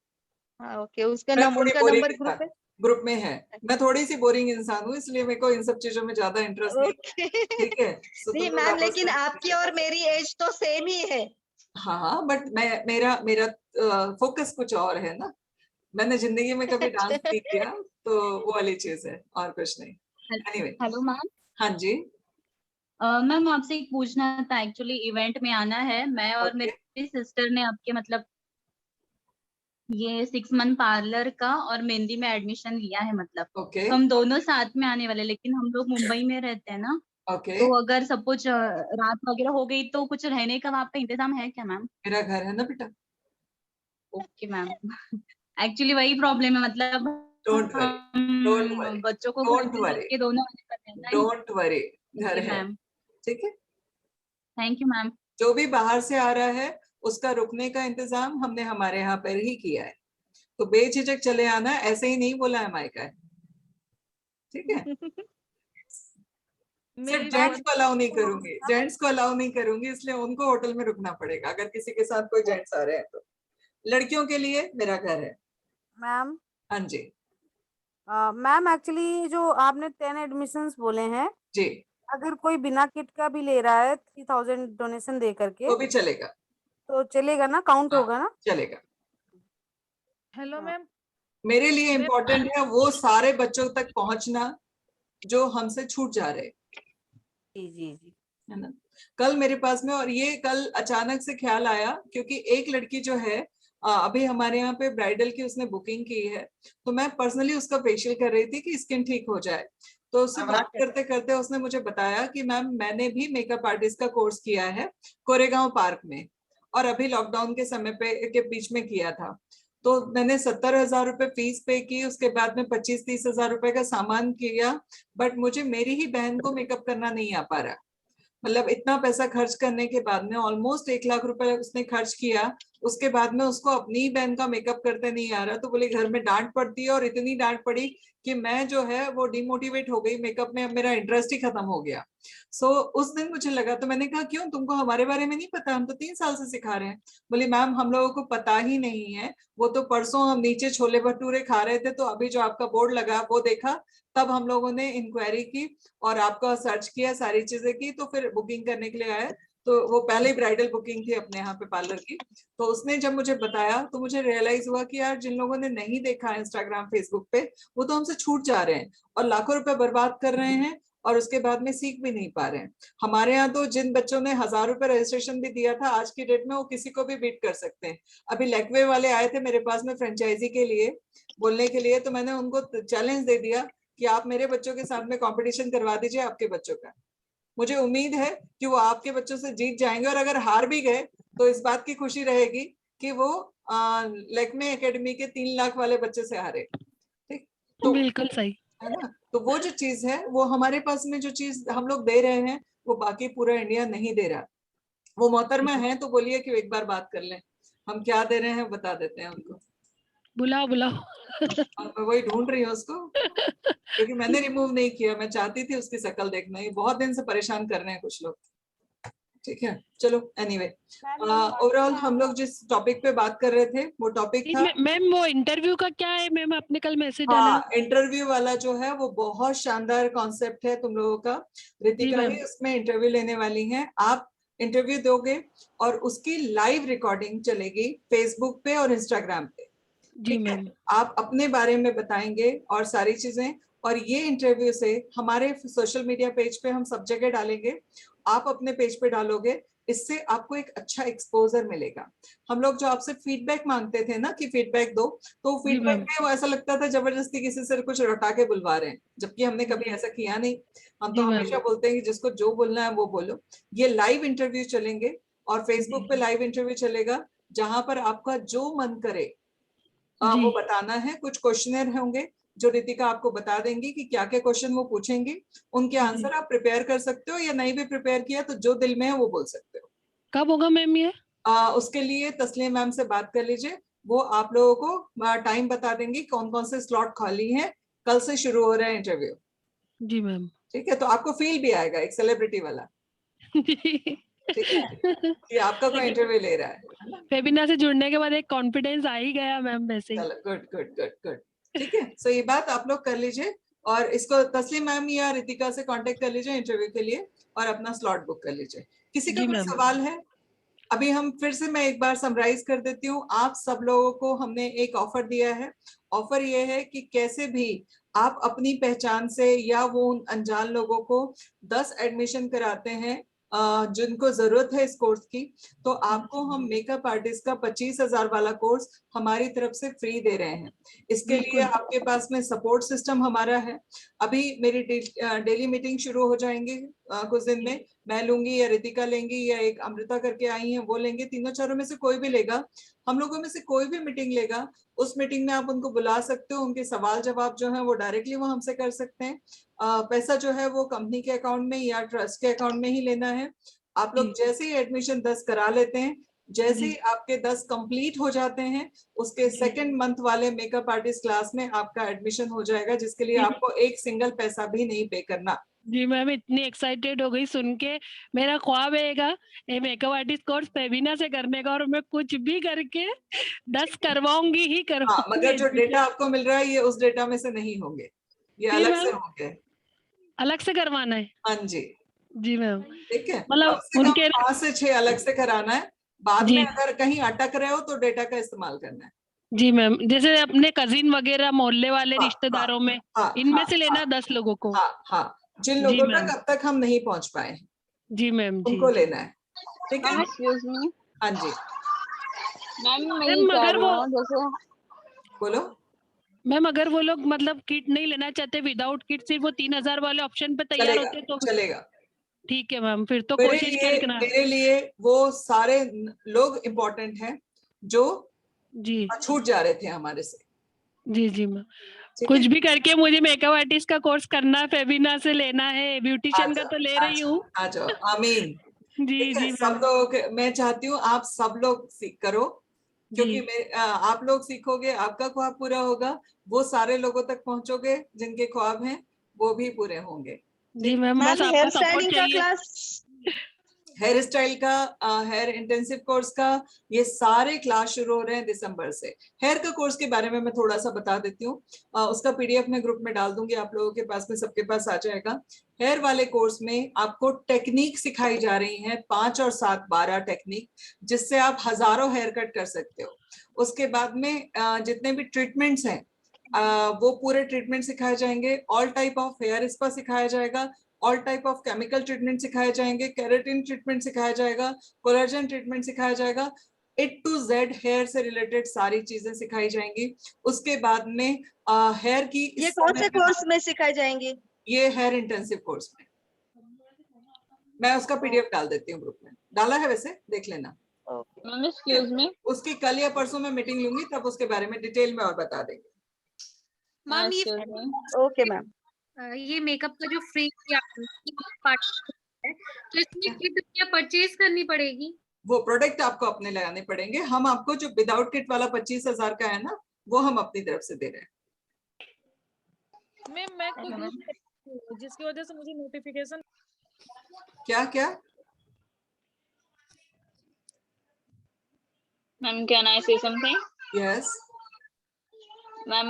हाँ ओके, उसका मैं नाम, थोड़ी उनका बोरिंग नंबर ग्रुप है? ग्रुप में है। मैं थोड़ी सी बोरिंग इंसान हूँ, इसलिए मेरे को इन सब चीजों में ज्यादा इंटरेस्ट नहीं है, ओके। ठीक है। So नहीं तुम लोग मैम, आपस लेकिन में आपकी और मेरी एज तो सेम ही है। हाँ, बट मेरा फोकस कुछ और है ना। मैंने जिंदगी में कभी डांस नहीं किया, तो वो वाली चीज है, और कुछ नहीं। Anyway, hello ma'am. हाँ जी। मैम आपसे एक पूछना था, एक्चुअली इवेंट में आना है, मैं और मेरी सिस्टर ने आपके मतलब ये 6 मंथ पार्लर का और मेहंदी में एडमिशन लिया है, मतलब तो हम दोनों साथ में आने वाले, लेकिन हम लोग मुंबई में रहते हैं ना, तो अगर सपोज रात वगैरह हो गई तो कुछ रहने का वहाँ पे इंतजाम है क्या मैम? मेरा घर है ना बेटा। Okay ma'am. एक्चुअली वही प्रॉब्लम है, मतलब डोंट वरी, बच्चों को घर डोंट पे वरी, लेके दोनों आने का रहना है। डोंट वरी, घर ओके है, मैम, ठीक है। Thank you ma'am. जो भी बाहर से आ रहा है उसका रुकने का इंतजाम हमने हमारे यहाँ पर ही किया है, तो बेझिझक चले आना, ऐसे ही नहीं बोला है मायका है, ठीक है। सिर्फ जेंट्स को अलाउ नहीं करूंगी, जेंट्स को अलाउ नहीं करूंगी, इसलिए उनको होटल में रुकना पड़ेगा अगर किसी के साथ कोई जेंट्स आ रहे हैं तो। लड़कियों के लिए मेरा घर है। मैम, हाँ जी मैम एक्चुअली जो आपने 10 एडमिशंस बोले हैं जी, अगर कोई बिना किट का भी ले रहा है 3000 डोनेशन दे करके तो भी चलेगा, तो चलेगा ना, काउंट होगा ना? चलेगा। हेलो मैम, मेरे लिए इम्पोर्टेंट है वो सारे बच्चों तक पहुंचना जो हमसे छूट जा रहे, जी है ना। कल मेरे पास में, और ये कल अचानक से ख्याल आया, क्योंकि एक लड़की जो है अभी हमारे यहाँ पे ब्राइडल की उसने बुकिंग की है, तो मैं पर्सनली उसका फेशियल कर रही थी कि स्किन ठीक हो जाए, तो उससे बात करते करते उसने मुझे बताया कि मैम मैंने भी मेकअप आर्टिस्ट का कोर्स किया है कोरेगांव पार्क में, और अभी लॉकडाउन के समय के बीच में किया था, तो मैंने 70,000 रुपए फीस पे की, उसके बाद में 25-30 हजार रुपए का सामान किया, बट मुझे मेरी ही बहन को मेकअप करना नहीं आ पा रहा। मतलब इतना पैसा खर्च करने के बाद में ऑलमोस्ट 1 लाख रुपए उसने खर्च किया, उसके बाद में उसको अपनी बहन का मेकअप करते नहीं आ रहा, तो बोले घर में डांट पड़ती है, और इतनी डांट पड़ी कि मैं जो है वो डिमोटिवेट हो गई, मेकअप में अब मेरा इंटरेस्ट ही खत्म हो गया। सो उस दिन मुझे लगा, तो मैंने कहा क्यों, तुमको हमारे बारे में नहीं पता, हम तो 3 साल से सिखा रहे हैं। बोली मैम हम लोगों को पता ही नहीं है, वो तो परसों हम नीचे छोले भटूरे खा रहे थे, तो अभी जो आपका बोर्ड लगा वो देखा, तब हम लोगों ने इंक्वायरी की और आपका सर्च किया, सारी चीजें की, तो फिर बुकिंग करने के लिए आए। तो वो पहले ही ब्राइडल बुकिंग थी अपने यहाँ पे पार्लर की, तो उसने जब मुझे बताया तो मुझे रियलाइज हुआ कि यार जिन लोगों ने नहीं देखा इंस्टाग्राम फेसबुक पे, वो तो हमसे छूट जा रहे हैं और लाखों रुपए बर्बाद कर रहे हैं, और उसके बाद में सीख भी नहीं पा रहे हैं। हमारे यहाँ तो जिन बच्चों ने 1000 रुपए रजिस्ट्रेशन भी दिया था, आज की डेट में वो किसी को भी बीट कर सकते हैं। अभी लेकवे वाले आए थे मेरे पास में फ्रेंचाइजी के लिए बोलने के लिए, तो मैंने उनको चैलेंज दे दिया कि आप मेरे बच्चों के साथ में कंपटीशन करवा दीजिए आपके बच्चों का। मुझे उम्मीद है कि वो आपके बच्चों से जीत जाएंगे, और अगर हार भी गए तो इस बात की खुशी रहेगी कि वो लेकमे एकेडमी के 3 लाख वाले बच्चे से हारे, ठीक। तो बिल्कुल सही है ना, तो वो जो चीज है, वो हमारे पास में जो चीज हम लोग दे रहे हैं वो बाकी पूरा इंडिया नहीं दे रहा। वो मोहतरमा है तो बोलिए कि एक बार बात कर लें, हम क्या दे रहे हैं बता देते हैं उनको। बुलाओ बुलाओ। मैं वही ढूंढ रही हूँ उसको, क्योंकि मैंने रिमूव नहीं किया, मैं चाहती थी उसकी शक्ल देखना, ये बहुत दिन से परेशान कर रहे हैं कुछ लोग, ठीक है। चलो एनीवे, ओवरऑल हम लोग जिस टॉपिक पे बात कर रहे थे वो टॉपिक था मैम वो इंटरव्यू का क्या है मैम, आपने कल मैसेज डाला। हाँ, इंटरव्यू वाला जो है वो बहुत शानदार कॉन्सेप्ट है तुम लोगों का। रितिका ही उसमें इंटरव्यू लेने वाली हैं, आप इंटरव्यू दोगे और उसकी लाइव रिकॉर्डिंग चलेगी फेसबुक पे और इंस्टाग्राम पे। जी मैम। आप अपने बारे में बताएंगे और सारी चीजें, और ये इंटरव्यू से हमारे सोशल मीडिया पेज पे हम सब जगह डालेंगे, आप अपने पेज पे डालोगे, इससे आपको एक अच्छा एक्सपोजर मिलेगा। हम लोग जो आपसे फीडबैक मांगते थे ना कि फीडबैक दो, तो फीडबैक में वो ऐसा लगता था जबरदस्ती किसी से कुछ रटा के बुलवा रहे हैं, जबकि हमने कभी ऐसा किया नहीं। हम तो हमेशा बोलते हैं कि जिसको जो बोलना है वो बोलो। ये लाइव इंटरव्यू चलेंगे और फेसबुक पे लाइव इंटरव्यू चलेगा, जहां पर आपका जो मन करे वो बताना है। कुछ क्वेश्चनर होंगे जो रितिका आपको बता देंगी कि क्या क्या क्वेश्चन वो पूछेंगी, उनके आंसर आप प्रिपेयर कर सकते हो, या नहीं भी प्रिपेयर किया तो जो दिल में है वो बोल सकते हो। कब होगा मैम ये? उसके लिए तस्लीम मैम से बात कर लीजिए, वो आप लोगों को टाइम बता देंगी कौन कौन से स्लॉट खाली हैं। कल से शुरू हो रहा है इंटरव्यू। जी मैम। ठीक है, तो आपको फील भी आएगा एक सेलिब्रिटी वाला। ठीक है कि आपका कोई इंटरव्यू ले रहा है। वेबिनार से जुड़ने के बाद एक कॉन्फिडेंस आ ही गया मैम वैसे ही। चलो गुड गुड गुड गुड। ठीक है, सो ये बात आप लोग कर लीजिए और इसको तस्लीम मैम या रितिका से कांटेक्ट कर लीजिए इंटरव्यू के लिए और अपना स्लॉट बुक कर लीजिए। किसी का कोई सवाल है? अभी हम फिर से मैं एक बार समराइज कर देती हूँ। आप सब लोगों को हमने एक ऑफर दिया है। ऑफर ये है कि कैसे भी आप अपनी पहचान से या वो उन अनजान लोगों को 10 एडमिशन कराते हैं जिनको जरूरत है इस कोर्स की, तो आपको हम मेकअप आर्टिस्ट का 25,000 वाला कोर्स हमारी तरफ से फ्री दे रहे हैं। इसके लिए आपके पास में सपोर्ट सिस्टम हमारा है। अभी मेरी डेली मीटिंग शुरू हो जाएंगी कुछ दिन में। मैं लूंगी या रितिका लेंगी या एक अमृता करके आई है वो लेंगे, तीनों चारों में से कोई भी लेगा। हम लोगों में से कोई भी मीटिंग लेगा, उस मीटिंग में आप उनको बुला सकते हो, उनके सवाल जवाब जो है वो डायरेक्टली वो हमसे कर सकते हैं। पैसा जो है वो कंपनी के अकाउंट में या ट्रस्ट के अकाउंट में ही लेना है। आप लोग जैसे ही एडमिशन 10 करा लेते हैं, जैसे ही आपके 10 कंप्लीट हो जाते हैं, उसके सेकंड मंथ वाले मेकअप आर्टिस्ट क्लास में आपका एडमिशन हो जाएगा, जिसके लिए आपको एक सिंगल पैसा भी नहीं पे करना। जी मैम, इतनी एक्साइटेड हो गई सुन के। मेरा ख्वाब रहेगा ये मेकअप आर्टिस्ट कोर्स फेबिना से करने का, और मैं कुछ भी करके 10 करवाऊंगी ही करवाऊंगी। मगर जो डेटा आपको मिल रहा है ये उस डेटा में से नहीं होंगे, ये अलग से होंगे। अलग से करवाना है? हाँ जी। जी मैम। ठीक है, मतलब उनके 5 से 6 अलग से कराना है। बाद में अगर कहीं अटक रहे हो तो डेटा का इस्तेमाल करना है। जी मैम, जैसे अपने कजिन वगैरह मोहल्ले वाले रिश्तेदारों में, इनमें से लेना 10 लोगों को। हाँ, जिन लोगों तक अब तक हम नहीं पहुंच पाए। जी मैम, जी उनको लेना है। ठीक है। Excuse me. हाँ जी मैम, मैं ये कह रही हूँ जैसे, बोलो मैम, अगर वो लोग मतलब किट नहीं लेना चाहते, विदाउट किट सिर्फ वो 3,000 वाले ऑप्शन पे तैयार होते तो चलेगा। ठीक है मैम, फिर तो कोशिश करना। मेरे लिए वो सारे लोग इम्पोर्टेंट हैं जो जी छूट जा रहे थे हमारे से। जी जी मैम, कुछ भी करके मुझे मेकअप आर्टिस्ट का कोर्स करना है, फेबिना से लेना है, ब्यूटिशियन का तो ले रही हूँ। आ जाओ, आमीन। जी जी सब लोग, मैं चाहती हूँ आप सब लोग सीख करो, क्योंकि आप लोग सीखोगे, आपका ख्वाब पूरा होगा, वो सारे लोगों तक पहुंचोगे जिनके ख्वाब हैं वो भी पूरे होंगे। जी मैम, बस आपका सपोर्ट चाहिए। हेयर स्टाइल का, हेयर इंटेंसिव कोर्स का, ये सारे क्लास शुरू हो रहे हैं दिसंबर से। हेयर का कोर्स के बारे में मैं थोड़ा सा बता देती हूँ, उसका पीडीएफ मैं ग्रुप में डाल दूंगी, आप लोगों के पास में, सबके पास आ जाएगा। हेयर वाले कोर्स में आपको टेक्निक सिखाई जा रही है, 5 और 7 12 टेक्निक, जिससे आप हजारों हेयर कट कर सकते हो। उसके बाद में जितने भी ट्रीटमेंट्स हैं वो पूरे ट्रीटमेंट सिखाए जाएंगे। All type of hair spa सिखाया जाएगा, all type of chemical treatment सिखाए जाएंगे, केराटिन ट्रीटमेंट सिखाया जाएगा, कोलाजन ट्रीटमेंट सिखाया जाएगा, A to Z हेयर से रिलेटेड सारी चीजें सिखाई जाएंगी। उसके बाद में हेयर की, ये कौन से कोर्स में सिखाई जाएंगी? ये हेयर इंटेंसिव कोर्स में। मैं उसका पीडीएफ डाल देती हूँ ग्रुप में, डाला है वैसे, देख लेना। एक्सक्यूज मी, उसकी कल या परसों में मीटिंग लूंगी, तब उसके बारे में डिटेल में और बता देंगे। मैम ये ओके मैम, ये मेकअप का जो फ्री पार्ट है, तो इसमें किट क्या परचेज करनी पड़ेगी? वो प्रोडक्ट आपको अपने लगाने पड़ेंगे। हम आपको जो विदाउट किट वाला 25,000 का है ना, वो हम अपनी तरफ से दे रहे हैं। मैम मैं खुद यूज करती हूँ, जिसकी वजह से मुझे नोटिफिकेशन। क्या क्या मैम, कैन आई से समथिंग? यस मैम,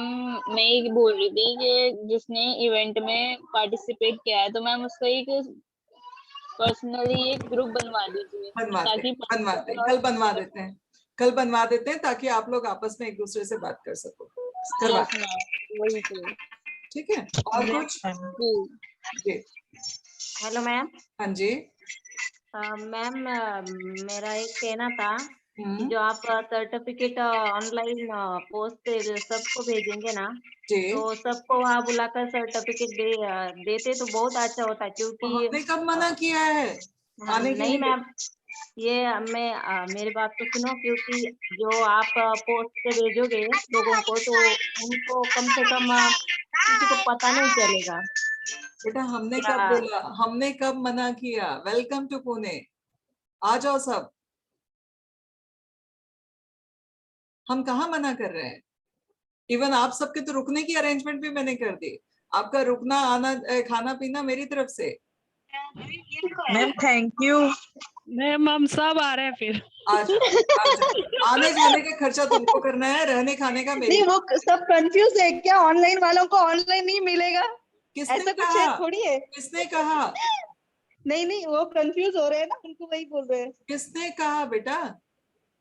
मैं ये बोल रही थी कि जिसने इवेंट में पार्टिसिपेट किया है, तो मैम उसका एक पर्सनली एक ग्रुप बनवा दीजिए, बनवाते कल बनवा देते हैं। कल बनवा देते हैं ताकि आप लोग आपस में एक दूसरे से बात कर सको। करवा वही तो। ठीक है। और कुछ जी। Hello ma'am. हाँ जी। मैम मेरा एक कहना था कि जो आप सर्टिफिकेट ऑनलाइन पोस्ट पे सबको भेजेंगे ना, जी। तो सबको वहाँ बुलाकर सर्टिफिकेट देते तो बहुत अच्छा होता, क्योंकि हमने कब मना किया है आने के नहीं लिए? मैम, ये मेरी बात तो सुनो, क्योंकि जो आप पोस्ट पे भेजोगे लोगों को, तो उनको कम से कम किसी को पता नहीं चलेगा। बेटा हमने क्या? कब बोला, हमने कब मना किया? वेलकम टू पुणे, आ जाओ सब। हम कहाँ मना कर रहे हैं? इवन आप सबके तो रुकने की अरेंजमेंट भी मैंने कर दी। आपका रुकना आना खाना पीना मेरी तरफ से। मैम थैंक यू मैम, हम सब आ रहे हैं फिर। आज आने जाने का खर्चा तुमको करना है, रहने खाने का मेरी। नहीं, वो सब कंफ्यूज है क्या? ऑनलाइन वालों को ऑनलाइन नहीं मिलेगा, किसने ऐसा कुछ कहा? है थोड़ी है। किसने कहा? नहीं, वो कंफ्यूज हो रहे हैं ना, उनको वही बोल रहे हैं। किसने कहा बेटा?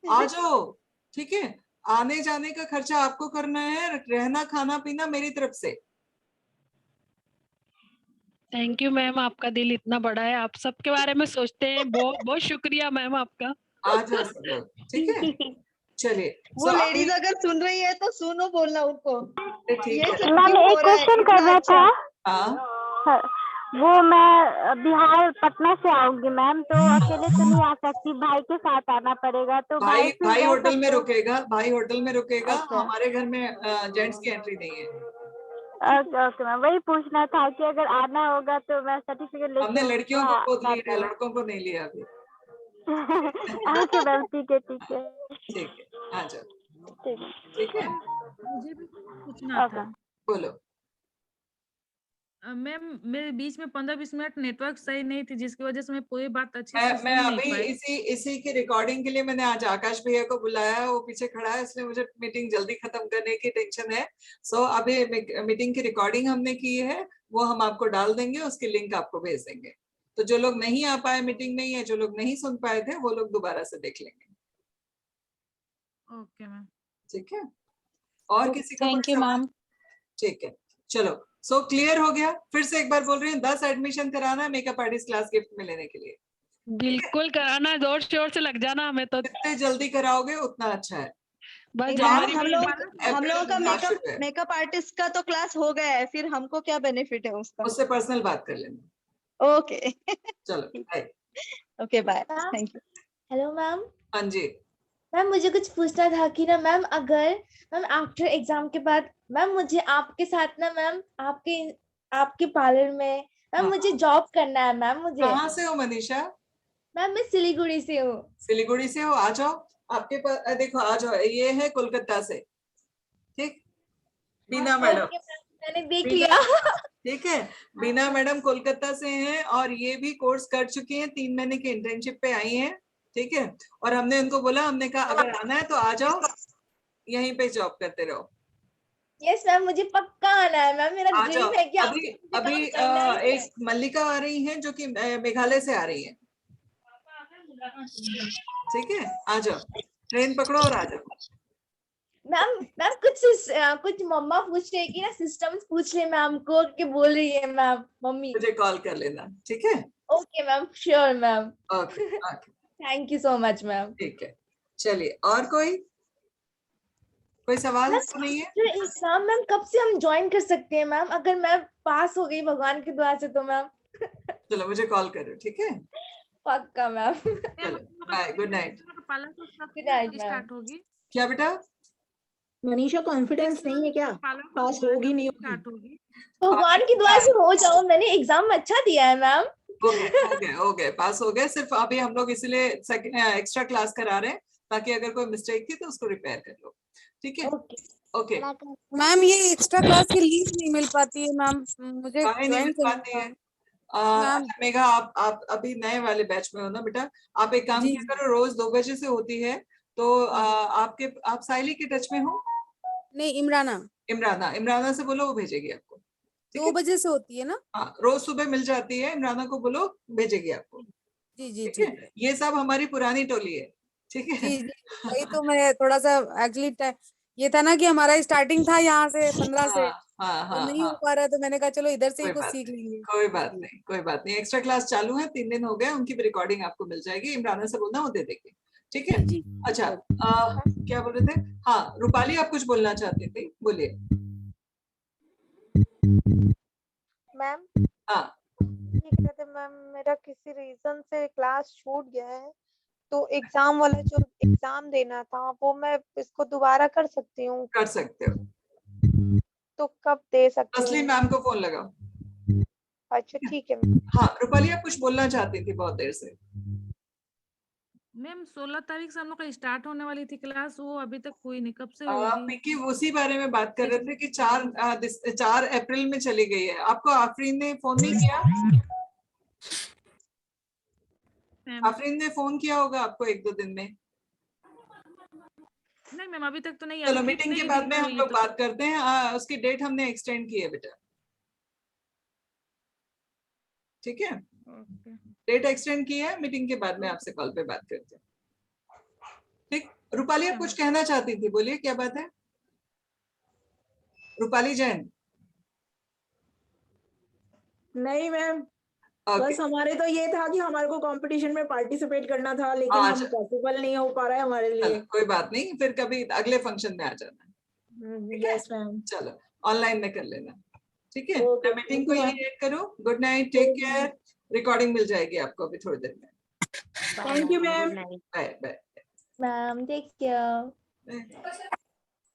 आ जाओ, ठीक है। आने जाने का खर्चा आपको करना है, रहना खाना पीना मेरी तरफ से। थैंक यू मैम, आपका दिल इतना बड़ा है, आप सबके बारे में सोचते हैं। बहुत बहुत शुक्रिया मैम आपका। आ जाओ सब लोग, ठीक है। चलिए। वो लेडीज अगर सुन रही है तो सुनो बोलना उनको। ठीक ये है। सब मैम क्यों एक हो रहा है क्वेश्चन इतना करना अच्छा? था। हाँ। वो मैं बिहार पटना से आऊंगी मैम, तो अकेले तो नहीं आ सकती, भाई के साथ आना पड़ेगा। तो भाई फिर भाई रह होटल में सकते? रुकेगा, भाई होटल में रुकेगा। अच्छा। हमारे घर में जेंट्स की एंट्री नहीं है। ओके ओके मैम, वही पूछना था कि अगर आना होगा तो मैं सर्टिफिकेट लेके हमने लड़कियों को गोद आ लिया है, लड़कों को नहीं लिया अभी। ओके मैम, ठीक है ठीक है ठीक है, आ जाओ। ठीक है। ठीक है, मुझे भी पूछना ओके। था बोलो। मैम। मेरे बीच में 15-20 मिनट नेटवर्क सही नहीं थी, जिसकी वजह से मैं पूरी बात अच्छे से मैं सुन नहीं अभी पाई। इसी की रिकॉर्डिंग के लिए मैंने आज आकाश भैया को बुलाया है, वो पीछे खड़ा है, इसलिए मुझे मीटिंग जल्दी खत्म करने की टेंशन है। सो अभी मीटिंग की रिकॉर्डिंग हमने की है, वो हम आपको डाल देंगे, उसकी लिंक आपको भेज देंगे। तो जो लोग नहीं आ पाए मीटिंग में या जो लोग नहीं सुन पाए थे, वो लोग दोबारा से देख लेंगे। Okay ma'am. ठीक है। और किसी का थैंक कोई यू सवाल? मैम। ठीक है, चलो। सो क्लियर हो गया। फिर से एक बार बोल रही हूँ, 10 एडमिशन कराना है मेकअप आर्टिस्ट क्लास गिफ्ट में लेने के लिए। बिल्कुल कराना, जोर शोर से लग जाना हमें तो। जितने जल्दी कराओगे उतना अच्छा है। बस मैम जनवरी हम में लोगों का लास्ट शिफ्ट है। मेकअप आर्टिस्ट का तो क्लास हो गया है, फिर हमको क्या बेनिफिट है उसका? उससे पर्सनल बात कर लेना। ओके चलो bye. Okay bye, thank you. Hello ma'am. हाँ जी। मैम मुझे कुछ पूछना था कि ना मैम, अगर मैम आफ्टर एग्जाम के बाद मैम मुझे आपके साथ ना मैम आपके पार्लर में मैम मुझे जॉब करना है मैम। मुझे कहाँ से हो मनीषा? मैम मैं सिलीगुड़ी से हूँ। सिलीगुड़ी से हो, आ जाओ। आपके पास देखो, आ जाओ। ये है कोलकाता से, ठीक। बीना मैडम, ओके मैम, मैंने देख लिया। ठीक है। बीना मैडम कोलकाता से हैं और ये भी कोर्स कर चुकी हैं, 3 महीने की इंटर्नशिप पे आई हैं, ठीक है। और हमने उनको बोला, हमने कहा अगर आना है तो आ जाओ, यहीं पे जॉब करते रहो। यस मैम, मुझे पक्का आना है मैम, मेरा आ जाओ। ड्रीम है कि अभी एक मल्लिका आ रही हैं जो कि मेघालय से आ रही हैं, ठीक है। आ जाओ, ट्रेन पकड़ो और आ जाओ। मैम कुछ मम्मा पूछ रही है कि ना सिस्टम्स पूछ ले मैम को, कि बोल रही है मैम मम्मी। मुझे कॉल कर लेना, ठीक है। Okay ma'am, sure ma'am. Okay okay, thank you so much ma'am. ठीक है। चलिए, और कोई सवाल तो नहीं है? एग्जाम मैम कब से हम ज्वाइन कर सकते हैं मैम, अगर मैं पास हो गई भगवान की दुआ से तो मैम? चलो मुझे कॉल करो, ठीक है। पक्का मैम। चलो bye, good night. Good night ma'am. Start होगी क्या बेटा? मनीषा कॉन्फिडेंस नहीं है क्या? पास होगी नहीं होगी? भगवान की दुआ से हो जाओ, मैंने एग्जाम में अच्छा दिया है मैम। हो गए, पास हो गए। सिर्फ अभी हम लोग इसलिए एक्स्ट्रा क्लास करा रहे हैं, ताकि अगर कोई मिस्टेक थी तो उसको रिपेयर कर लो, ठीक है। ओके मैम ये एक्स्ट्रा क्लास की लीव नहीं मिल पाती है मैम, मुझे काहे नहीं मिल ज्वाइन पाती है? मैम। अच्छा मेघा, आप अभी नए वाले बैच में हो ना बेटा। आप एक काम किया करो, रोज 2 बजे से होती है, तो आप साइली के टच में हो? नहीं, इमराना से बोलो, वो भेजेगी आपको। 2 बजे से होती है ना? हाँ, रोज सुबह मिल जाती है। इमराना को बोलो, भेजेगी आपको। जी जी ठीक है। ये सब हमारी पुरानी टोली है, ठीक है। जी जी, वही तो मैं थोड़ा सा एक्चुअली ये था ना कि हमारा स्टार्टिंग था यहाँ से 15 से, हाँ तो हाँ नहीं हो हाँ, पा रहा, तो मैंने कहा चलो इधर से ही कोई कुछ बात सीख नहीं, लेंगे। कोई बात नहीं, कोई बात नहीं। एक्स्ट्रा क्लास चालू है, 3 दिन हो गए, उनकी भी रिकॉर्डिंग आपको मिल जाएगी। इमराना से बोलना, वो दे देंगे। ठीक है। अच्छा, क्या बोल रहे थे? हाँ, रूपाली आप कुछ बोलना चाहते थे, बोलिए। मैम हाँ, ये कहते मैम मेरा किसी रीजन से क्लास छूट गया है, तो एग्जाम वाला जो एग्जाम देना था वो मैं इसको दोबारा कर सकती हूँ? कर सकते हो। तो कब दे सकती तस्लीम हूँ? मैम को फोन लगाओ। अच्छा ठीक है मैम। हाँ, रूपाली आप कुछ बोलना चाहती थी बहुत देर से। मैम 16 तारीख से हम लोग का स्टार्ट होने वाली थी क्लास, वो अभी तक हुई नहीं, कब से होगी? पिंकी उसी बारे में बात कर रहे थे कि 4 अप्रैल में चली गई है। आपको आफरीन ने फोन नहीं किया? आफरीन ने फोन किया होगा आपको 1-2 दिन में। नहीं मैम अभी तक तो नहीं, चलो अभी मीटिंग कितने के ही बाद दिन में में हम हुई है लोग तो? बात करते हैं। उसकी डेट हमने एक्सटेंड की है बेटा। ठीक है, ओके। डेट एक्सटेंड की है, मीटिंग के बाद में आपसे कॉल पे बात करते हैं। ठीक, रूपाली आप कुछ कहना चाहती थी, बोलिए क्या बात है? रूपाली जैन। नहीं मैम, ओके, बस हमारे तो ये था कि हमारे को कंपटीशन में पार्टिसिपेट करना था, लेकिन हम अच्छा, पॉसिबल नहीं हो पा रहा है हमारे लिए। चलो कोई बात नहीं, फिर कभी अगले फंक्शन में आ जाना। ठीक है, यस मैम। चलो ऑनलाइन में कर लेना। ठीक है, ओके, मैं मीटिंग थैंक को यू यही मैम। एड करूं। Good night, take care. Recording मिल जाएगी आपको अभी थोड़ी देर में। Thank you ma'am. Bye bye. Ma'am take care. Bye.